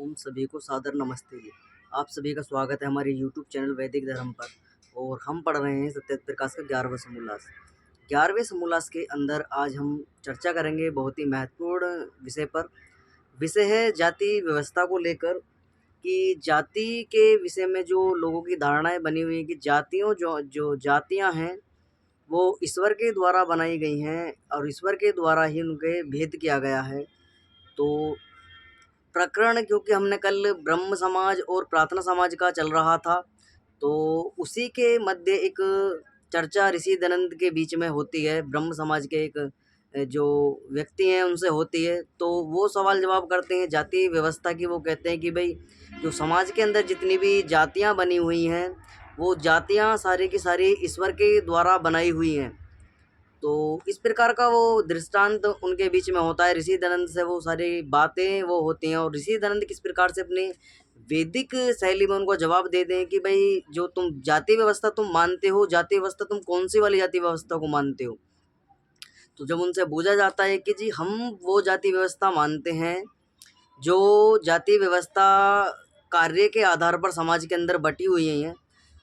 ओम सभी को सादर नमस्ते जी। आप सभी का स्वागत है हमारे यूट्यूब चैनल वैदिक धर्म पर। और हम पढ़ रहे हैं सत्य प्रकाश का 11वां समोल्लास। 11वें समोल्लास के अंदर आज हम चर्चा करेंगे बहुत ही महत्वपूर्ण विषय पर। विषय है जाति व्यवस्था को लेकर, कि जाति के विषय में जो लोगों की धारणाएं बनी हुई हैं कि जातियों जो जो जातियां हैं वो ईश्वर के द्वारा बनाई गई हैं और ईश्वर के द्वारा ही उनके भेद किया गया है। तो प्रकरण, क्योंकि हमने कल ब्रह्म समाज और प्रार्थना समाज का चल रहा था, तो उसी के मध्य एक चर्चा ऋषि दयानंद के बीच में होती है। ब्रह्म समाज के एक जो व्यक्ति हैं उनसे होती है, तो वो सवाल जवाब करते हैं जाति व्यवस्था की। वो कहते हैं कि भाई जो समाज के अंदर जितनी भी जातियां बनी हुई हैं वो जातियां सारी की सारी ईश्वर के द्वारा बनाई हुई हैं। तो इस प्रकार का वो दृष्टांत उनके बीच में होता है। ऋषि दयानंद से वो सारी बातें वो होती हैं, और ऋषि दयानंद किस प्रकार से अपने वैदिक शैली में उनको जवाब देते हैं कि भाई जो तुम जाति व्यवस्था तुम मानते हो, जाति व्यवस्था तुम कौन सी वाली जाति व्यवस्था को मानते हो। तो जब उनसे पूछा जाता है कि जी हम वो जाति व्यवस्था मानते हैं जो जाति व्यवस्था कार्य के आधार पर समाज के अंदर बटी हुई है।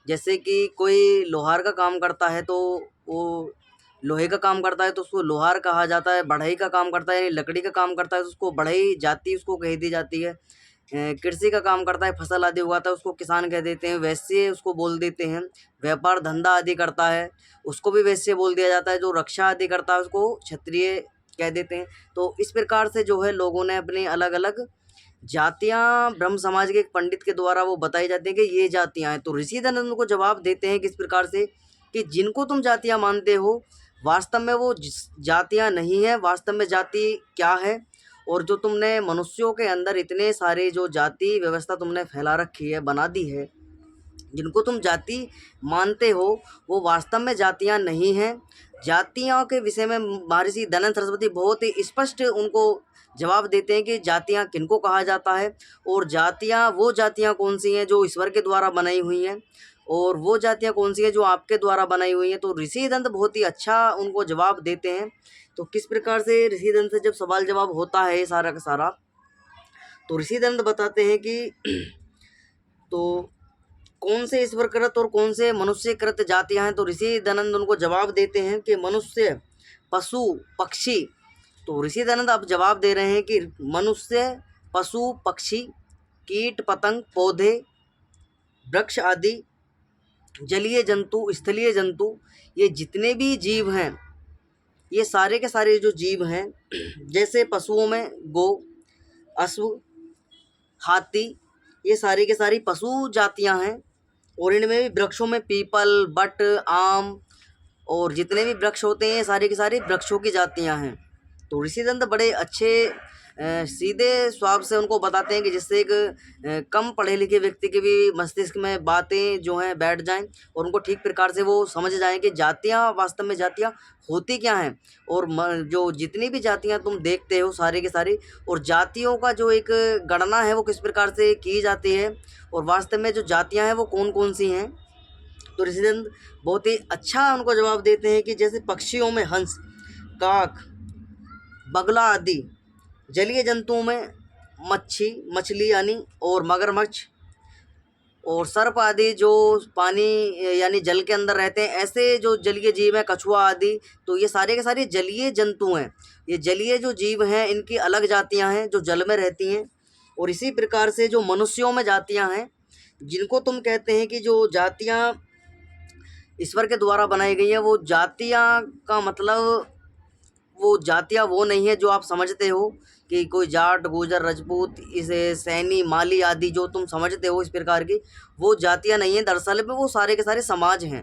जैसे कि कोई लोहार का काम करता है तो वो लोहे का काम करता है तो उसको लोहार कहा जाता है। बढ़ई का काम करता है यानी लकड़ी का काम करता है तो उसको बढ़ई जाति उसको कह दी जाती है। कृषि का काम करता है, फसल आदि उगाता है, उसको किसान कह देते हैं। वैश्य उसको बोल देते हैं। व्यापार धंधा आदि करता है उसको भी वैश्य बोल दिया जाता है। जो रक्षा आदि करता है उसको क्षत्रिय कह देते हैं। तो इस प्रकार से जो है लोगों ने अपनी अलग अलग जातियां ब्रह्म समाज के एक पंडित के द्वारा वो बताई जाती है कि ये जातियां हैं। तो ऋषि दयानंद को जवाब देते हैं किस प्रकार से कि जिनको तुम जातियां मानते हो वास्तव में वो जातियां नहीं है। वास्तव में जाति क्या है, और जो तुमने मनुष्यों के अंदर इतने सारे जो जाति व्यवस्था तुमने फैला रखी है, बना दी है, जिनको तुम जाति मानते हो वो वास्तव में जातियां नहीं हैं। जातियों के विषय में महर्षि दयानंद सरस्वती बहुत ही स्पष्ट उनको जवाब देते हैं कि जातियां किनको कहा जाता है, और वो जातियां कौन सी हैं जो ईश्वर के द्वारा बनाई हुई हैं, और वो जातियां कौन सी हैं जो आपके द्वारा बनाई हुई हैं। तो ऋषि दंत बहुत ही अच्छा उनको जवाब देते हैं। तो किस प्रकार से ऋषि दंत से जब सवाल जवाब होता है सारा का सारा, तो ऋषि दंत बताते हैं कि तो कौन से ईश्वरकृत और कौन से मनुष्यकृत जातियां हैं। तो ऋषि दयानंद उनको जवाब देते हैं कि मनुष्य, पशु, पक्षी। तो ऋषि दयानंद आप जवाब दे रहे हैं कि मनुष्य, पशु, पक्षी, कीट पतंग, पौधे, वृक्ष आदि, जलीय जंतु, स्थलीय जंतु, ये जितने भी जीव हैं, ये सारे के सारे जो जीव हैं, जैसे पशुओं में गौ, अश्व, हाथी, ये सारी के सारी पशु जातियां हैं। और इनमें भी वृक्षों में पीपल, बट, आम और जितने भी वृक्ष होते हैं सारे के सारे वृक्षों की जातियां हैं। तो ऋषि दंत बड़े अच्छे सीधे स्वभाव से उनको बताते हैं कि जिससे एक कम पढ़े लिखे व्यक्ति के भी मस्तिष्क में बातें जो हैं बैठ जाएं, और उनको ठीक प्रकार से वो समझ जाएं कि जातियां वास्तव में जातियां होती क्या हैं, और जो जितनी भी जातियां तुम देखते हो सारी की सारी, और जातियों का जो एक गणना है वो किस प्रकार से की जाती है, और वास्तव में जो जातियां हैं वो कौन कौन सी हैं। तो ऋषिदंत बहुत ही अच्छा उनको जवाब देते हैं कि जैसे पक्षियों में हंस, काक, बगला आदि, जलीय जंतुओं में मछली यानी और मगरमच्छ और सर्प आदि जो पानी यानी जल के अंदर रहते हैं, ऐसे जो जलीय जीव हैं, कछुआ आदि। तो ये सारे के सारे जलीय जंतु हैं। ये जलीय जो जीव हैं इनकी अलग जातियां हैं जो जल में रहती हैं। और इसी प्रकार से जो मनुष्यों में जातियां हैं, जिनको तुम कहते हैं कि जो जातियां ईश्वर के द्वारा बनाई गई हैं, वो जातियां का मतलब वो जातियां वो नहीं है जो आप समझते हो कि कोई जाट, गुजर, राजपूत, इसे सैनी, माली आदि जो तुम समझते हो इस प्रकार की, वो जातियां नहीं है। दरअसल में वो सारे के सारे समाज हैं।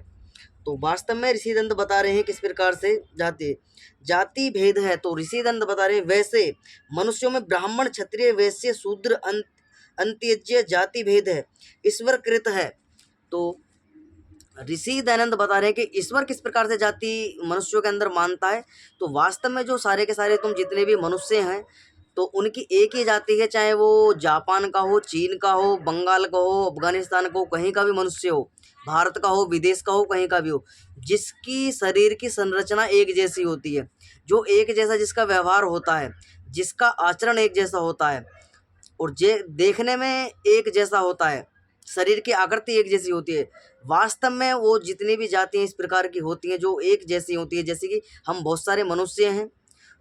तो वास्तव में ऋषि दंत बता रहे हैं किस प्रकार से जाति भेद है। तो ऋषि दंत बता रहे हैं वैसे मनुष्यों में ब्राह्मण, क्षत्रिय, वैश्य, शूद्र, अंत्यज्य जाति भेद है, ईश्वर कृत है। तो ऋषि दयानंद बता रहे हैं कि ईश्वर किस प्रकार से जाति मनुष्यों के अंदर मानता है। तो वास्तव में जो सारे के सारे तुम जितने भी मनुष्य हैं तो उनकी एक ही जाति है, चाहे वो जापान का हो, चीन का हो, बंगाल का हो, अफगानिस्तान का हो, कहीं का भी मनुष्य हो, भारत का हो, विदेश का हो, कहीं का भी हो, जिसकी शरीर की संरचना एक जैसी होती है, जो एक जैसा जिसका व्यवहार होता है, जिसका आचरण एक जैसा होता है, और देखने में एक जैसा होता है, शरीर की आकृति एक जैसी होती है। वास्तव में वो जितनी भी जातियाँ इस प्रकार की होती हैं जो एक जैसी होती है, जैसे कि हम बहुत सारे मनुष्य हैं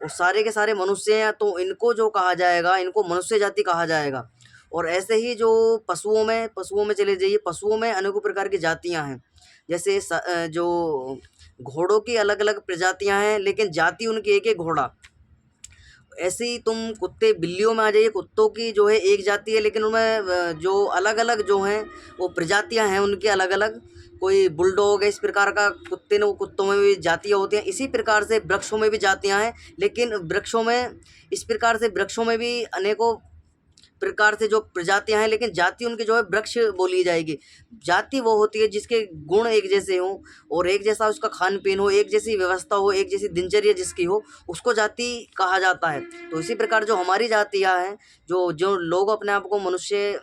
और सारे के सारे मनुष्य हैं, तो इनको जो कहा जाएगा, इनको मनुष्य जाति कहा जाएगा। और ऐसे ही जो पशुओं में चले जाइए, पशुओं में अनेकों प्रकार की जातियाँ हैं। जैसे जो घोड़ों की अलग अलग प्रजातियाँ हैं, लेकिन जाति उनकी एक है घोड़ा। ऐसे ही तुम कुत्ते बिल्लियों में आ जाइए, कुत्तों की जो है एक जाति है, लेकिन उनमें जो अलग अलग जो हैं वो प्रजातियां हैं उनकी अलग अलग। कोई बुलडॉग है, इस प्रकार का कुत्ते ने, वो कुत्तों में भी जातियाँ होती हैं। इसी प्रकार से वृक्षों में भी जातियाँ हैं, लेकिन वृक्षों में इस प्रकार से वृक्षों में भी अनेकों प्रकार से जो प्रजातियां हैं, लेकिन जाति उनकी जो है वृक्ष बोली जाएगी। जाति वो होती है जिसके गुण एक जैसे हों और एक जैसा उसका खान पीन हो, एक जैसी व्यवस्था हो, एक जैसी दिनचर्या जिसकी हो, उसको जाति कहा जाता है। तो इसी प्रकार जो हमारी जातियां हैं, जो जो लोग अपने आप को मनुष्य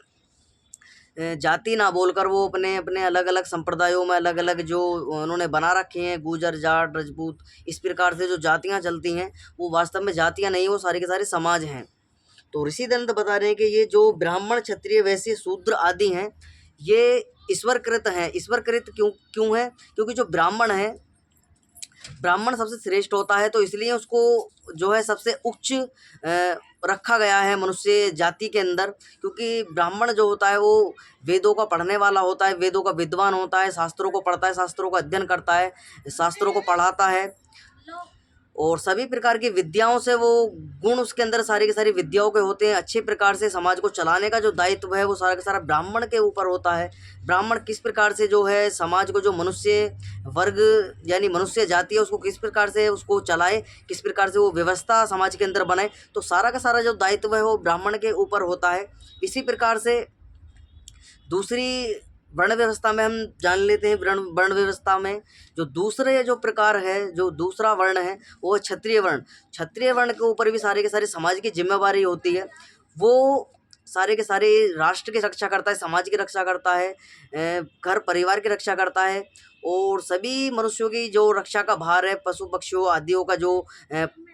जाति ना बोलकर वो अपने अपने अलग अलग संप्रदायों में अलग अलग जो उन्होंने बना रखे हैं, गुर्जर, जाट, राजपूत, इस प्रकार से जो जातियाँ चलती हैं, वो वास्तव में जातियाँ नहीं, वो सारे के सारे समाज हैं। तो ऋषि दंत बता रहे हैं कि ये जो ब्राह्मण, क्षत्रिय, वैश्य, शूद्र आदि हैं, ये ईश्वरकृत हैं। ईश्वरकृत क्यों है? क्योंकि जो ब्राह्मण है, ब्राह्मण सबसे श्रेष्ठ होता है, तो इसलिए उसको जो है सबसे उच्च रखा गया है मनुष्य जाति के अंदर। क्योंकि ब्राह्मण जो होता है वो वेदों का पढ़ने वाला होता है, वेदों का विद्वान होता है, शास्त्रों को पढ़ता है, शास्त्रों का अध्ययन करता है, शास्त्रों को पढ़ाता है, और सभी प्रकार की विद्याओं से वो गुण उसके अंदर सारी की सारी विद्याओं के होते हैं। अच्छे प्रकार से समाज को चलाने का जो दायित्व है वो सारा का सारा ब्राह्मण के ऊपर होता है। ब्राह्मण किस प्रकार से जो है समाज को, जो मनुष्य वर्ग यानी मनुष्य जाति है, उसको किस प्रकार से उसको चलाए, किस प्रकार से वो व्यवस्था समाज के अंदर बनाए, तो सारा का सारा जो दायित्व है वो ब्राह्मण के ऊपर होता है। इसी प्रकार से दूसरी वर्ण व्यवस्था में हम जान लेते हैं। वर्ण व्यवस्था में जो दूसरे जो प्रकार है, जो दूसरा वर्ण है, वो क्षत्रिय वर्ण। क्षत्रिय वर्ण के ऊपर भी सारे के सारे समाज की जिम्मेवारी होती है। वो सारे के सारे राष्ट्र की रक्षा करता है, समाज की रक्षा करता है, घर परिवार की रक्षा करता है, और सभी मनुष्यों की जो रक्षा का भार है, पशु पक्षियों आदियों का जो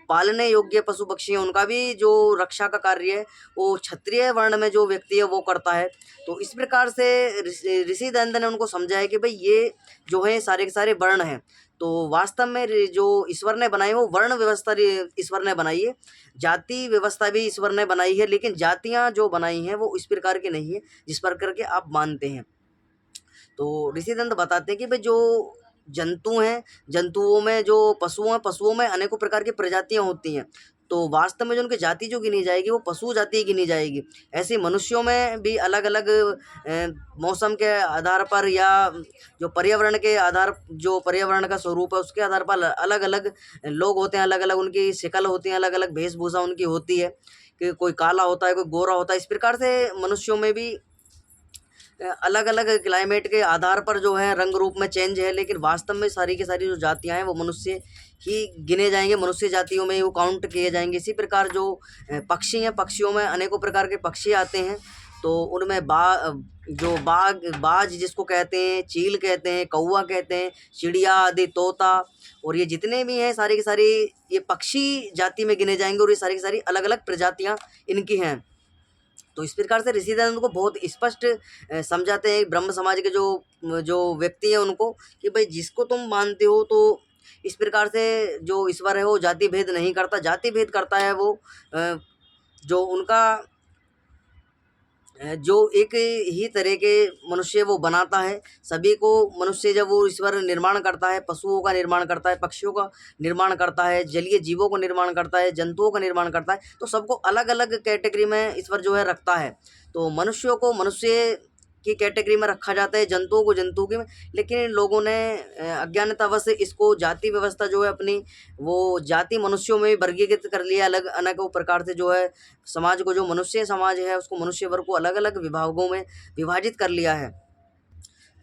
पालने योग्य पशु पक्षी हैं, उनका भी जो रक्षा का कार्य है वो क्षत्रिय वर्ण में जो व्यक्ति है वो करता है। तो इस प्रकार से ऋषि दंत ने उनको समझाया कि भाई ये जो है सारे के सारे वर्ण हैं। तो वास्तव में जो ईश्वर ने बनाई वो वर्ण व्यवस्था ईश्वर ने बनाई है, जाति व्यवस्था भी ईश्वर ने बनाई है, लेकिन जातियाँ जो बनाई हैं वो इस प्रकार की नहीं है जिस प्रकार के आप मानते हैं। तो ऋषि दंत बताते हैं कि भाई जो जंतु हैं, जंतुओं में जो पशुओं में अनेकों प्रकार की प्रजातियां होती हैं, तो वास्तव में जो उनकी जाति जो गिनी जाएगी वो पशु जाति गिनी जाएगी। ऐसे मनुष्यों में भी अलग अलग मौसम के आधार पर या जो पर्यावरण के आधार, जो पर्यावरण का स्वरूप है उसके आधार पर अलग अलग लोग होते हैं, अलग अलग उनकी शक्ल होती है, अलग अलग वेशभूषा उनकी होती है, कि कोई काला होता है, कोई गोरा होता है। इस प्रकार से मनुष्यों में भी अलग अलग क्लाइमेट के आधार पर जो है रंग रूप में चेंज है, लेकिन वास्तव में सारी की सारी जो जातियां हैं वो मनुष्य ही गिने जाएंगे, मनुष्य जातियों में ही वो काउंट किए जाएंगे। इसी प्रकार जो पक्षी हैं, पक्षियों में अनेकों प्रकार के पक्षी आते हैं, तो उनमें बाज जिसको कहते हैं, चील कहते हैं, कौवा कहते हैं, चिड़िया आदि, तोता, और ये जितने भी हैं सारी की सारी ये पक्षी जाति में गिने जाएंगे, और ये सारी की सारी अलग अलग प्रजातियाँ इनकी हैं। तो इस प्रकार से ऋषि दयानंद को बहुत स्पष्ट समझाते हैं ब्रह्म समाज के जो जो व्यक्ति हैं उनको, कि भाई जिसको तुम मानते हो तो इस प्रकार से जो ईश्वर है वो जाति भेद नहीं करता। जाति भेद करता है वो जो उनका जो एक ही तरह के मनुष्य वो बनाता है। सभी को मनुष्य जब वो ईश्वर निर्माण करता है, पशुओं का निर्माण करता है, पक्षियों का निर्माण करता है, जलीय जीवों को निर्माण करता है, जंतुओं का निर्माण करता है, तो सबको अलग अलग कैटेगरी में ईश्वर जो है रखता है। तो मनुष्यों को मनुष्य की कैटेगरी में रखा जाता है, जंतुओं को जंतु की में, लेकिन इन लोगों ने अज्ञानतावश इसको जाति व्यवस्था जो है अपनी, वो जाति मनुष्यों में वर्गीकृत कर लिया। अलग अनेकों प्रकार से जो है समाज को, जो मनुष्य समाज है उसको, मनुष्य वर्ग को अलग अलग विभागों में विभाजित कर लिया है।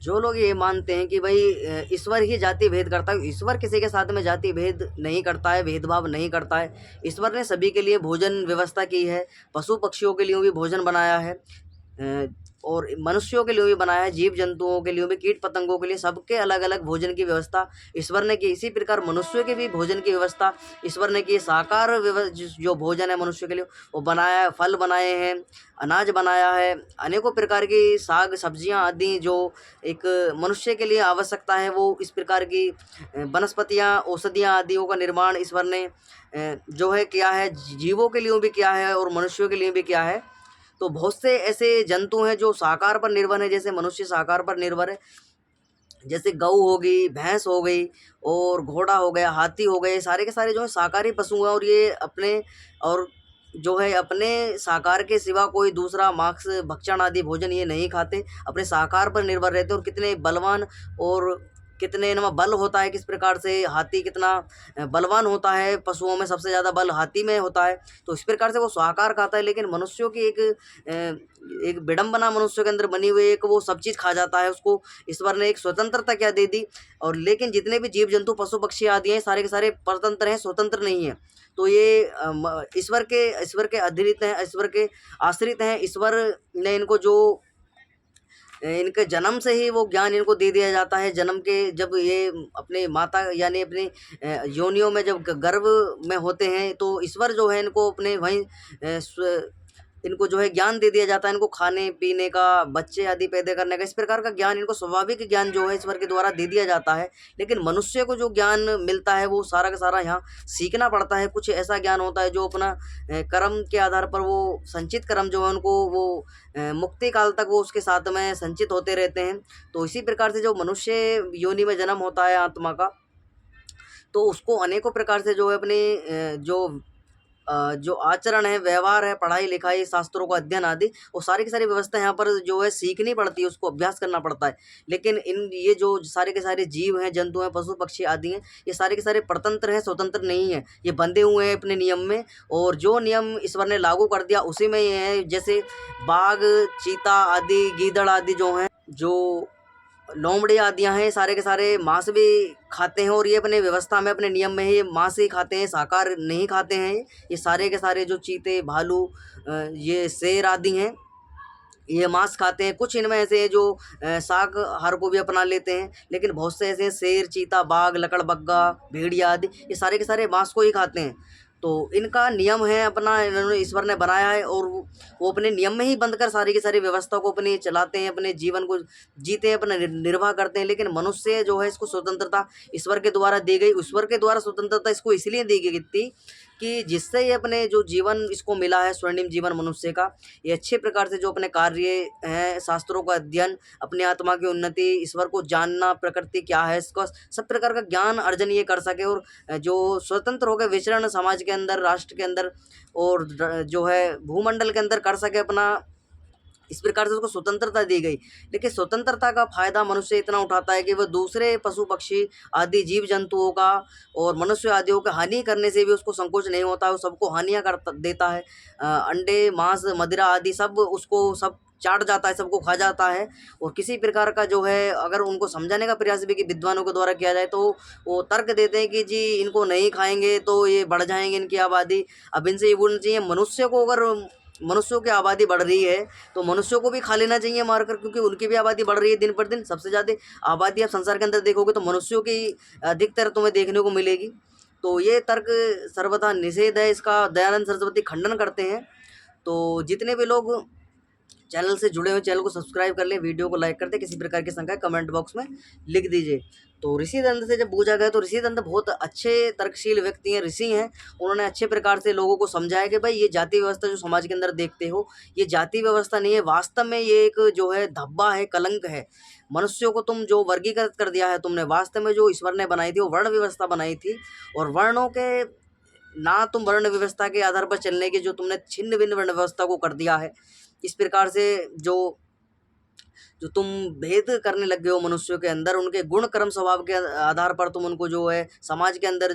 जो लोग ये मानते हैं कि भाई ईश्वर ही जाति भेद करता है, ईश्वर किसी के साथ में जाति भेद नहीं करता है, भेदभाव नहीं करता है। ईश्वर ने सभी के लिए भोजन व्यवस्था की है, पशु पक्षियों के लिए भी भोजन बनाया है। और मनुष्यों के लिए भी बनाया है, जीव जंतुओं के लिए भी, कीट पतंगों के लिए, सबके अलग अलग भोजन की व्यवस्था ईश्वर ने की। इसी प्रकार मनुष्यों के भी भोजन की व्यवस्था ईश्वर ने की। साकार जो भोजन है मनुष्य के लिए वो बनाया है, फल बनाए हैं, अनाज बनाया है, अनेकों प्रकार की साग सब्जियां आदि जो एक मनुष्य के लिए आवश्यकता है, वो इस प्रकार की वनस्पतियां औषधियां आदियों का निर्माण ईश्वर ने जो है किया है, जीवों के लिए भी किया है और मनुष्यों के लिए भी किया है। तो बहुत से ऐसे जंतु हैं जो शाकाहार पर निर्भर है, जैसे मनुष्य शाकाहार पर निर्भर है, जैसे गऊ हो गई, भैंस हो गई और घोड़ा हो गया, हाथी हो गए, सारे के सारे जो है शाकाहारी पशु हैं और ये अपने और जो है अपने शाकाहार के सिवा कोई दूसरा मांस भक्षण आदि भोजन ये नहीं खाते, अपने शाकाहार पर निर्भर रहते हैं। और कितने बलवान और कितने इनमें बल होता है, किस प्रकार से हाथी कितना बलवान होता है, पशुओं में सबसे ज़्यादा बल हाथी में होता है। तो इस प्रकार से वो शाकाहार खाता है, लेकिन मनुष्यों की एक विडंबना मनुष्य के अंदर बनी हुई है, एक वो सब चीज़ खा जाता है, उसको ईश्वर ने एक स्वतंत्रता क्या दे दी। और लेकिन जितने भी जीव जंतु पशु पक्षी आदि हैं सारे के सारे परतंत्र हैं, स्वतंत्र नहीं हैं। तो ये ईश्वर के अधीनित हैं, ईश्वर के आश्रित हैं। ईश्वर ने इनको जो इनके जन्म से ही वो ज्ञान इनको दे दिया जाता है। जन्म के जब ये अपने माता यानी अपनी योनियों में जब गर्भ में होते हैं तो ईश्वर जो है इनको अपने वहीं इनको जो है ज्ञान दे दिया जाता है, इनको खाने पीने का, बच्चे आदि पैदा करने का, इस प्रकार का ज्ञान इनको स्वाभाविक ज्ञान जो है ईश्वर के द्वारा दे दिया जाता है। लेकिन मनुष्य को जो ज्ञान मिलता है वो सारा का सारा यहाँ सीखना पड़ता है। कुछ ऐसा ज्ञान होता है जो अपना कर्म के आधार पर वो संचित कर्म जो है उनको वो मुक्ति काल तक वो उसके साथ में संचित होते रहते हैं। तो इसी प्रकार से जो मनुष्य योनि में जन्म होता है आत्मा का, तो उसको अनेकों प्रकार से जो है अपने जो आचरण है, व्यवहार है, पढ़ाई लिखाई, शास्त्रों का अध्ययन आदि, वो सारी की सारी व्यवस्था यहाँ पर जो है सीखनी पड़ती है, उसको अभ्यास करना पड़ता है। लेकिन ये जो सारे के सारे जीव हैं, जंतु हैं, पशु पक्षी आदि हैं, ये सारे के सारे परतंत्र हैं, स्वतंत्र नहीं है। ये बंधे हुए हैं अपने नियम में, और जो नियम ईश्वर ने लागू कर दिया उसी में ये है। जैसे बाघ, चीता आदि, गीदड़ आदि जो हैं, जो लोमड़ी आदियाँ हैं, सारे के सारे मांस भी खाते हैं और ये अपने व्यवस्था में, अपने नियम में ही मांस ही खाते हैं, शाकाहार नहीं खाते हैं। ये सारे के सारे जो चीते, भालू, ये शेर आदि हैं, ये मांस खाते हैं। कुछ इनमें ऐसे हैं जो शाकाहार को भी अपना लेते हैं, लेकिन बहुत से ऐसे हैं, शेर, चीता, बाघ, लकड़बग्गा, भेड़िया आदि, ये सारे के सारे मांस को ही खाते हैं। तो इनका नियम है अपना, इन्होंने ईश्वर ने बनाया है और वो अपने नियम में ही बंध कर सारी की सारी व्यवस्था को अपनी चलाते हैं, अपने जीवन को जीते हैं, अपना निर्वाह करते हैं। लेकिन मनुष्य जो है इसको स्वतंत्रता ईश्वर के द्वारा दी गई। ईश्वर के द्वारा स्वतंत्रता इसको इसलिए दी गई थी कि जिससे ये अपने जो जीवन इसको मिला है, स्वर्णिम जीवन मनुष्य का, ये अच्छे प्रकार से जो अपने कार्य हैं, शास्त्रों का अध्ययन, अपने आत्मा की उन्नति, ईश्वर को जानना, प्रकृति क्या है, इसका सब प्रकार का ज्ञान अर्जन ये कर सके और जो स्वतंत्र होकर विचरण समाज के अंदर, राष्ट्र के अंदर और जो है भूमंडल के अंदर कर सके अपना, इस प्रकार से उसको स्वतंत्रता दी गई। लेकिन स्वतंत्रता का फायदा मनुष्य इतना उठाता है कि वह दूसरे पशु पक्षी आदि जीव जंतुओं का और मनुष्य आदियों का हानि करने से भी उसको संकोच नहीं होता है, वो सबको हानियाँ कर देता है। अंडे, मांस, मदिरा आदि सब उसको सब चाट जाता है, सबको खा जाता है। और किसी प्रकार का जो है अगर उनको समझाने का प्रयास भी कि विद्वानों के द्वारा किया जाए तो वो तर्क देते हैं कि जी इनको नहीं खाएंगे तो ये बढ़ जाएंगे, इनकी आबादी। अब इनसे ये बोलना चाहिए मनुष्य को, अगर मनुष्यों की आबादी बढ़ रही है तो मनुष्यों को भी खा लेना चाहिए मारकर, क्योंकि उनकी भी आबादी बढ़ रही है दिन पर दिन। सबसे ज़्यादा आबादी आप संसार के अंदर देखोगे तो मनुष्यों की अधिकतर तुम्हें देखने को मिलेगी। तो ये तर्क सर्वथा निषेध है, इसका दयानंद सरस्वती खंडन करते हैं। तो जितने भी लोग चैनल से जुड़े हुए, चैनल को सब्सक्राइब कर लें, वीडियो को लाइक कर दें, किसी प्रकार की शंका कमेंट बॉक्स में लिख दीजिए। तो ऋषि दंत से जब पूछा गया तो ऋषि दंत बहुत अच्छे तर्कशील व्यक्ति हैं, ऋषि हैं। उन्होंने अच्छे प्रकार से लोगों को समझाया कि भाई ये जाति व्यवस्था जो समाज के अंदर देखते हो, ये जाति व्यवस्था नहीं है, वास्तव में ये एक जो है धब्बा है, कलंक है। मनुष्यों को तुम जो वर्गीकृत कर दिया है तुमने, वास्तव में जो ईश्वर ने बनाई थी वो वर्ण व्यवस्था बनाई थी। और वर्णों के ना तुम वर्ण व्यवस्था के आधार पर चलने की जो तुमने छिन्न भिन्न वर्ण व्यवस्था को कर दिया है। इस प्रकार से जो जो तुम भेद करने लग गए हो मनुष्यों के अंदर, उनके गुण कर्म स्वभाव के आधार पर तुम उनको जो है समाज के अंदर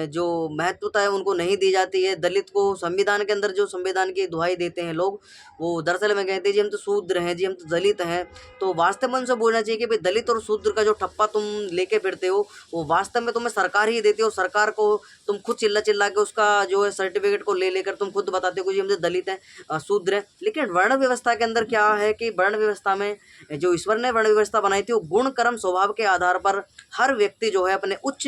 जो महत्वता है उनको नहीं दी जाती है। दलित को संविधान के अंदर जो संविधान की दुहाई देते हैं लोग, वो दरअसल में कहते हैं जी हम तो शूद्र हैं, जी हम तो दलित हैं। तो वास्तव में उनसे बोलना चाहिए कि भाई दलित और शूद्र का जो ठप्पा तुम लेके फिरते हो वो वास्तव में तुम्हें सरकार ही देती है, और सरकार को तुम खुद चिल्ला चिल्ला के उसका जो है सर्टिफिकेट को ले लेकर तुम खुद बताते हो कि हम तो दलित हैं, शूद्र हैं। लेकिन वर्ण व्यवस्था के अंदर क्या है कि वर्ण व्यवस्था में जो ईश्वर ने वर्ण व्यवस्था बनाई थी वो गुण कर्म स्वभाव के आधार पर हर व्यक्ति जो है अपने उच्च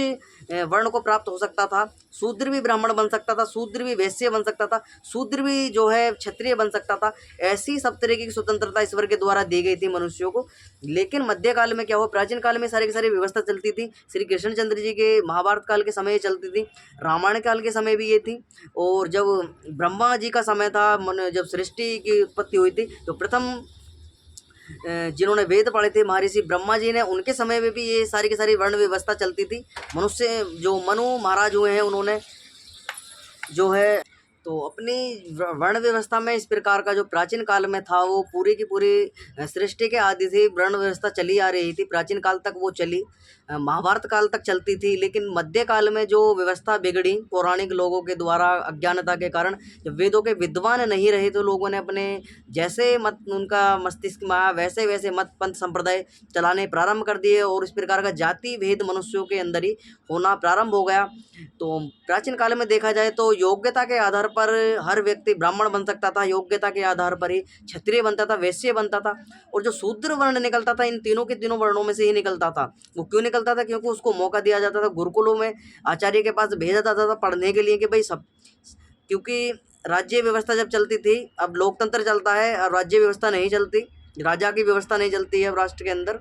वर्ण को प्राप्त हो सकता था। शूद्र भी ब्राह्मण बन सकता था, शूद्र भी वैश्य बन सकता था, शूद्र भी जो है क्षत्रिय बन सकता था। ऐसी सब तरीके की स्वतंत्रता ईश्वर के द्वारा दी गई थी मनुष्यों को। लेकिन मध्यकाल में क्या हुआ, प्राचीन काल में सारी की सारी व्यवस्था चलती थी। श्री कृष्णचंद्र जी के महाभारत काल के समय चलती थी, रामायण काल के समय भी ये थी। और जब ब्रह्मा जी का समय था, जब सृष्टि की उत्पत्ति हुई थी, तो प्रथम जिन्होंने वेद पढ़े थे महर्षि ब्रह्मा जी ने, उनके समय में भी ये सारी की सारी वर्ण व्यवस्था चलती थी। मनुष्य जो मनु महाराज हुए हैं उन्होंने जो है तो अपनी वर्ण व्यवस्था में इस प्रकार का जो प्राचीन काल में था वो पूरी की पूरी सृष्टि के आदि से वर्ण व्यवस्था चली आ रही थी। प्राचीन काल तक वो चली, महाभारत काल तक चलती थी। लेकिन मध्यकाल में जो व्यवस्था बिगड़ी पौराणिक लोगों के द्वारा अज्ञानता के कारण, जब वेदों के विद्वान नहीं रहे तो लोगों ने अपने जैसे मत उनका मस्तिष्क में आया वैसे वैसे मत पंथ संप्रदाय चलाने प्रारंभ कर दिए, और इस प्रकार का जाति भेद मनुष्यों के अंदर ही होना प्रारंभ हो गया। तो प्राचीन काल में देखा जाए तो योग्यता के आधार पर हर व्यक्ति ब्राह्मण बन सकता था, योग्यता के आधार पर ही क्षत्रिय बनता था, वैश्य बनता था। और जो शूद्र वर्ण निकलता था इन तीनों के तीनों वर्णों में से ही निकलता था। वो क्यों निकलता था? क्योंकि उसको मौका दिया जाता था, गुरुकुलों में आचार्य के पास भेजा जाता था पढ़ने के लिए कि भाई सब, क्योंकि राज्य व्यवस्था जब चलती थी, अब लोकतंत्र चलता है और राज्य व्यवस्था नहीं चलती, राजा की व्यवस्था नहीं चलती है राष्ट्र के अंदर।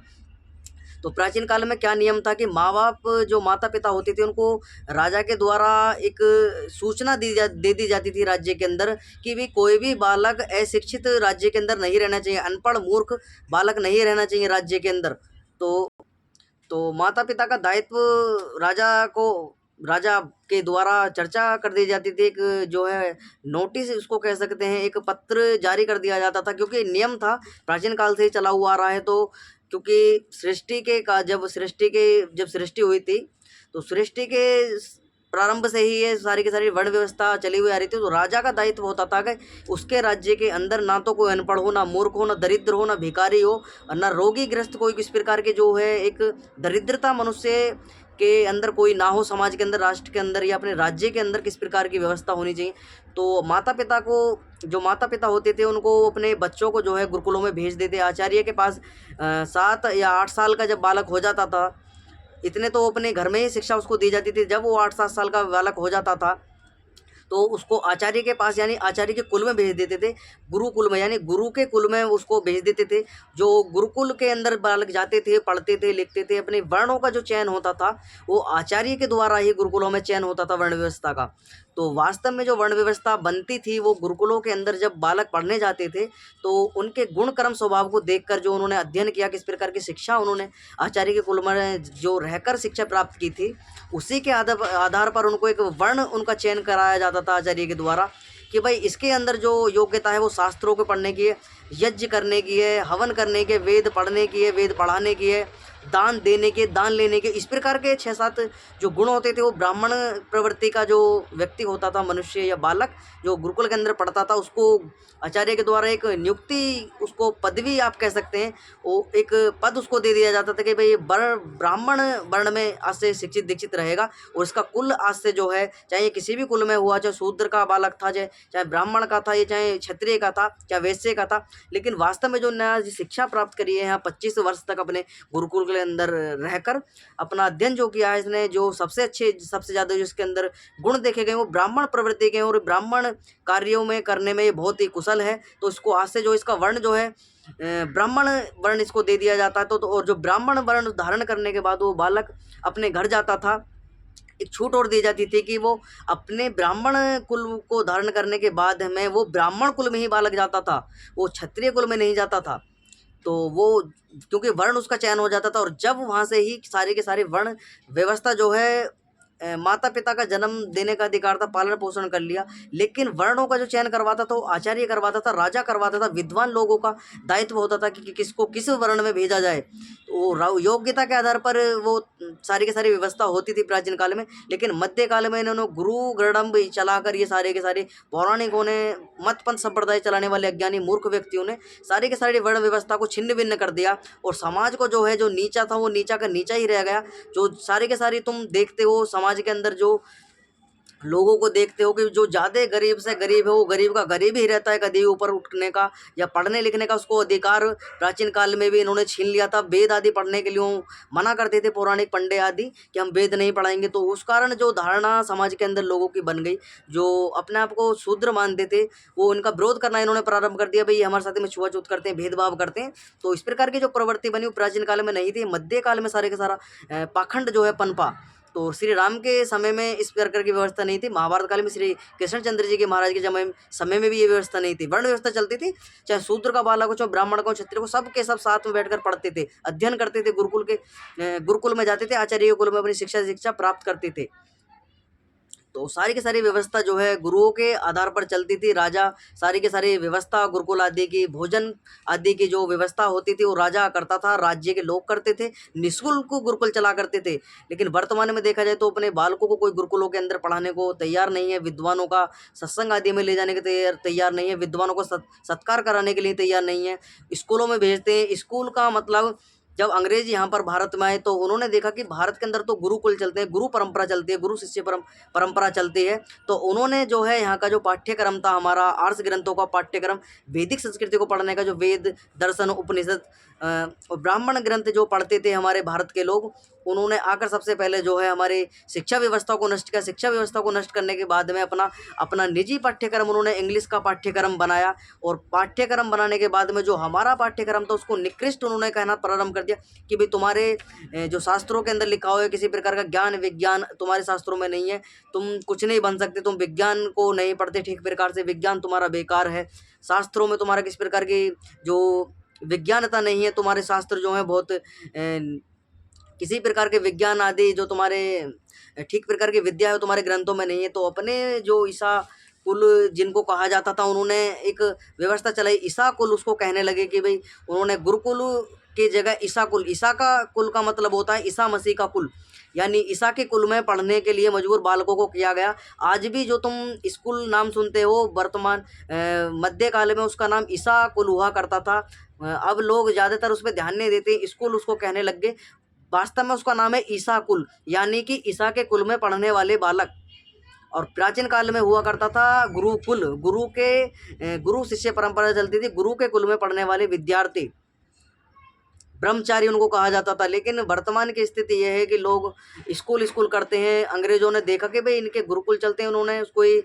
तो प्राचीन काल में क्या नियम था कि माँ बाप जो माता पिता होते थे उनको राजा के द्वारा एक सूचना दे दी जाती थी राज्य के अंदर कि भी कोई भी बालक अशिक्षित राज्य के अंदर नहीं रहना चाहिए, अनपढ़ मूर्ख बालक नहीं रहना चाहिए राज्य के अंदर। तो माता पिता का दायित्व राजा के द्वारा चर्चा कर दी जाती थी। एक जो है नोटिस उसको कह सकते हैं, एक पत्र जारी कर दिया जाता था, क्योंकि नियम था प्राचीन काल से ही चला हुआ आ रहा है। तो क्योंकि जब सृष्टि हुई थी तो सृष्टि के प्रारंभ से ही ये सारी की सारी वर्ण व्यवस्था चली हुई आ रही थी। तो राजा का दायित्व होता था कि उसके राज्य के अंदर ना तो कोई अनपढ़ हो, ना मूर्ख हो, ना दरिद्र हो, ना भिखारी हो, और ना रोगी ग्रस्त कोई किस प्रकार के जो है एक दरिद्रता मनुष्य के अंदर कोई ना हो, समाज के अंदर, राष्ट्र के अंदर या अपने राज्य के अंदर किस प्रकार की व्यवस्था होनी चाहिए। तो जो माता पिता होते थे उनको अपने बच्चों को जो है गुरुकुलों में भेज देते आचार्य के पास। 7 या 8 साल का जब बालक हो जाता था, इतने तो अपने घर में ही शिक्षा उसको दी जाती थी। जब वो 8-7 साल का बालक हो जाता था तो उसको आचार्य के पास यानी आचार्य के कुल में भेज देते थे, गुरुकुल में यानी गुरु के कुल में उसको भेज देते थे। जो गुरुकुल के अंदर बालक जाते थे, पढ़ते थे, लिखते थे, अपने वर्णों का जो चयन होता था वो आचार्य के द्वारा ही गुरुकुलों में चयन होता था वर्ण व्यवस्था का। तो वास्तव में जो वर्ण व्यवस्था बनती थी वो गुरुकुलों के अंदर जब बालक पढ़ने जाते थे तो उनके गुण कर्म स्वभाव को देखकर जो उन्होंने अध्ययन किया, किस प्रकार की शिक्षा उन्होंने आचार्य के कुल में जो रहकर शिक्षा प्राप्त की थी, उसी के आधार पर उनको एक वर्ण उनका चयन कराया जाता था आचार्य के द्वारा कि भाई इसके अंदर जो योग्यता है वो शास्त्रों को पढ़ने की है, यज्ञ करने की है, हवन करने के, वेद पढ़ने की है, वेद पढ़ाने की है, दान देने के, दान लेने के, इस प्रकार के 6-7 जो गुण होते थे। वो ब्राह्मण प्रवृत्ति का जो व्यक्ति होता था, मनुष्य या बालक जो गुरुकुल के अंदर पढ़ता था, उसको आचार्य के द्वारा एक नियुक्ति, उसको पदवी आप कह सकते हैं, वो एक पद उसको दे दिया जाता था कि भाई ये ब्राह्मण वर्ण में आज से शिक्षित दीक्षित रहेगा, और इसका कुल आज से जो है, चाहे किसी भी कुल में हुआ, चाहे शूद्र का बालक था, चाहे ब्राह्मण का था, या चाहे क्षत्रिय का था, चाहे वैश्य का था, लेकिन वास्तव में जो नया शिक्षा प्राप्त करी है यहाँ 25 वर्ष तक अपने गुरुकुल के अंदर रहकर अपना अध्ययन जो किया है इसने, जो सबसे ज़्यादा जो इसके अंदर गुण देखे गए वो ब्राह्मण प्रवृत्ति के हैं, और ब्राह्मण कार्यों में करने में ये बहुत ही कुशल है। तो इसको आज से जो इसका वर्ण जो है ब्राह्मण वर्ण इसको दे दिया जाता है। तो और जो ब्राह्मण वर्ण धारण करने के बाद वो बालक अपने घर जाता था, एक छूट और दी जाती थी कि वो अपने ब्राह्मण कुल को धारण करने के बाद में वो ब्राह्मण कुल में ही बालक जाता था, वो क्षत्रिय कुल में नहीं जाता था। तो वो क्योंकि वर्ण उसका चयन हो जाता था, और जब वहाँ से ही सारे के सारे वर्ण व्यवस्था जो है माता पिता का जन्म देने का अधिकार था, पालन पोषण कर लिया, लेकिन वर्णों का जो चयन करवाता था वो आचार्य करवाता था, राजा करवाता था। विद्वान लोगों का दायित्व होता था कि किसको किस वर्ण में भेजा जाए। तो योग्यता के आधार पर वो सारी की सारी व्यवस्था होती थी प्राचीन काल में। लेकिन मध्यकाल में इन्होंने गुरु गृहडम्ब चलाकर ये सारे के सारे पौराणिकों ने, मत पंथ संप्रदाय चलाने वाले अज्ञानी मूर्ख व्यक्तियों ने सारी के सारी वर्ण व्यवस्था को छिन्न भिन्न कर दिया, और समाज को जो है जो नीचा था वो नीचा का नीचा ही रह गया। जो सारी के सारी तुम देखते हो समाज के अंदर जो लोगों को देखते हो कि जो ज़्यादा गरीब से गरीब है वो गरीब का गरीब ही रहता है, कभी ऊपर उठने का या पढ़ने लिखने का उसको अधिकार प्राचीन काल में भी इन्होंने छीन लिया था। वेद आदि पढ़ने के लिए वो मना करते थे पौराणिक पंडे आदि कि हम वेद नहीं पढ़ाएंगे। तो उस कारण जो धारणा समाज के अंदर लोगों की बन गई, जो अपने आप को शूद्र मानते थे वो उनका विरोध करना इन्होंने प्रारंभ कर दिया, भाई ये हमारे साथ में छुआछूत करते हैं, भेदभाव करते हैं। तो इस प्रकार की जो प्रवृत्ति बनी वो प्राचीन काल में नहीं थी, मध्यकाल में सारे का सारा पाखंड जो है पनपा। तो श्री राम के समय में इस प्रकार की व्यवस्था नहीं थी। महाभारत काल में श्री कृष्णचंद्र जी के महाराज के समय में भी ये व्यवस्था नहीं थी। वर्ण व्यवस्था चलती थी, चाहे शूद्र का बालक हो, चाहे ब्राह्मण को, क्षत्रिय को, सब के सब साथ में बैठकर पढ़ते थे, अध्ययन करते थे, गुरुकुल में जाते थे, आचार्य कुल में अपनी शिक्षा प्राप्त करते थे। तो सारी की सारी व्यवस्था जो है गुरुओं के आधार पर चलती थी। राजा सारी की सारी व्यवस्था गुरुकुल आदि की, भोजन आदि की जो व्यवस्था होती थी वो राजा करता था, राज्य के लोग करते थे, निःशुल्क गुरुकुल चला करते थे। लेकिन वर्तमान में देखा जाए तो अपने बालकों को कोई गुरुकुलों के अंदर पढ़ाने को तैयार नहीं है, विद्वानों का सत्संग आदि में ले जाने के तैयार नहीं है, विद्वानों को सत्कार कराने के लिए तैयार नहीं है, स्कूलों में भेजते हैं। स्कूल का मतलब जब अंग्रेज यहाँ पर भारत में आए तो उन्होंने देखा कि भारत के अंदर तो गुरुकुल चलते हैं, गुरु परंपरा चलती है, गुरु शिष्य परंपरा चलती है। तो उन्होंने जो है यहाँ का जो पाठ्यक्रम था, हमारा आर्ष ग्रंथों का पाठ्यक्रम, वैदिक संस्कृति को पढ़ने का, जो वेद दर्शन उपनिषद और ब्राह्मण ग्रंथ जो पढ़ते थे हमारे भारत के लोग, उन्होंने आकर सबसे पहले जो है हमारे शिक्षा व्यवस्था को नष्ट किया। शिक्षा व्यवस्था को नष्ट करने के बाद में अपना निजी पाठ्यक्रम उन्होंने इंग्लिश का पाठ्यक्रम बनाया, और पाठ्यक्रम बनाने के बाद में जो हमारा पाठ्यक्रम था उसको निकृष्ट उन्होंने कहना प्रारंभ कर दिया कि भाई तुम्हारे जो शास्त्रों के अंदर लिखा हुआ है किसी प्रकार का ज्ञान विज्ञान तुम्हारे शास्त्रों में नहीं है, तुम कुछ नहीं बन सकते, तुम विज्ञान को नहीं पढ़ते ठीक प्रकार से, विज्ञान तुम्हारा बेकार है, शास्त्रों में तुम्हारा किसी प्रकार की जो विज्ञानता नहीं है, तुम्हारे शास्त्र जो है बहुत किसी प्रकार के विज्ञान आदि जो तुम्हारे ठीक प्रकार की विद्या है तुम्हारे ग्रंथों में नहीं है। तो अपने जो ईसा कुल जिनको कहा जाता था उन्होंने एक व्यवस्था चलाई, ईसा कुल उसको कहने लगे कि भाई उन्होंने गुरुकुल की जगह ईसा कुल, ईसा का कुल का मतलब होता है ईसा मसीह का कुल, यानी ईसा के कुल में पढ़ने के लिए मजबूर बालकों को किया गया। आज भी जो तुम स्कूल नाम सुनते हो वर्तमान मध्यकाल में उसका नाम ईसा कुल हुआ करता था। अब लोग ज़्यादातर उस पर ध्यान नहीं देते, स्कूल उसको कहने लग गए। वास्तव में उसका नाम है ईसा कुल, यानी कि ईसा के कुल में पढ़ने वाले बालक। और प्राचीन काल में हुआ करता था गुरुकुल, गुरु शिष्य परंपरा चलती थी, गुरु के कुल में पढ़ने वाले विद्यार्थी, ब्रह्मचारी उनको कहा जाता था। लेकिन वर्तमान की स्थिति यह है कि लोग स्कूल करते हैं। अंग्रेजों ने देखा कि भाई इनके गुरुकुल चलते हैं, उन्होंने उसको ही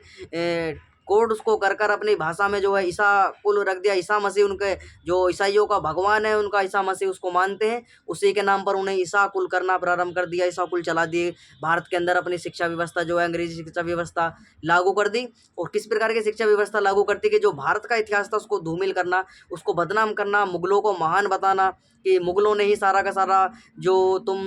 कोड उसको कर अपनी भाषा में जो है ईसा कुल रख दिया। ईसा मसीह उनके जो ईसाइयों का भगवान है, उनका ईसा मसीह उसको मानते हैं, उसी के नाम पर उन्हें ईसा कुल करना प्रारंभ कर दिया, ईसा कुल चला दिए। भारत के अंदर अपनी शिक्षा व्यवस्था जो है अंग्रेजी शिक्षा व्यवस्था लागू कर दी। और किस प्रकार की शिक्षा व्यवस्था लागू करती कि जो भारत का इतिहास था उसको धूमिल करना, उसको बदनाम करना, मुगलों को महान बताना कि मुगलों ने ही सारा का सारा जो तुम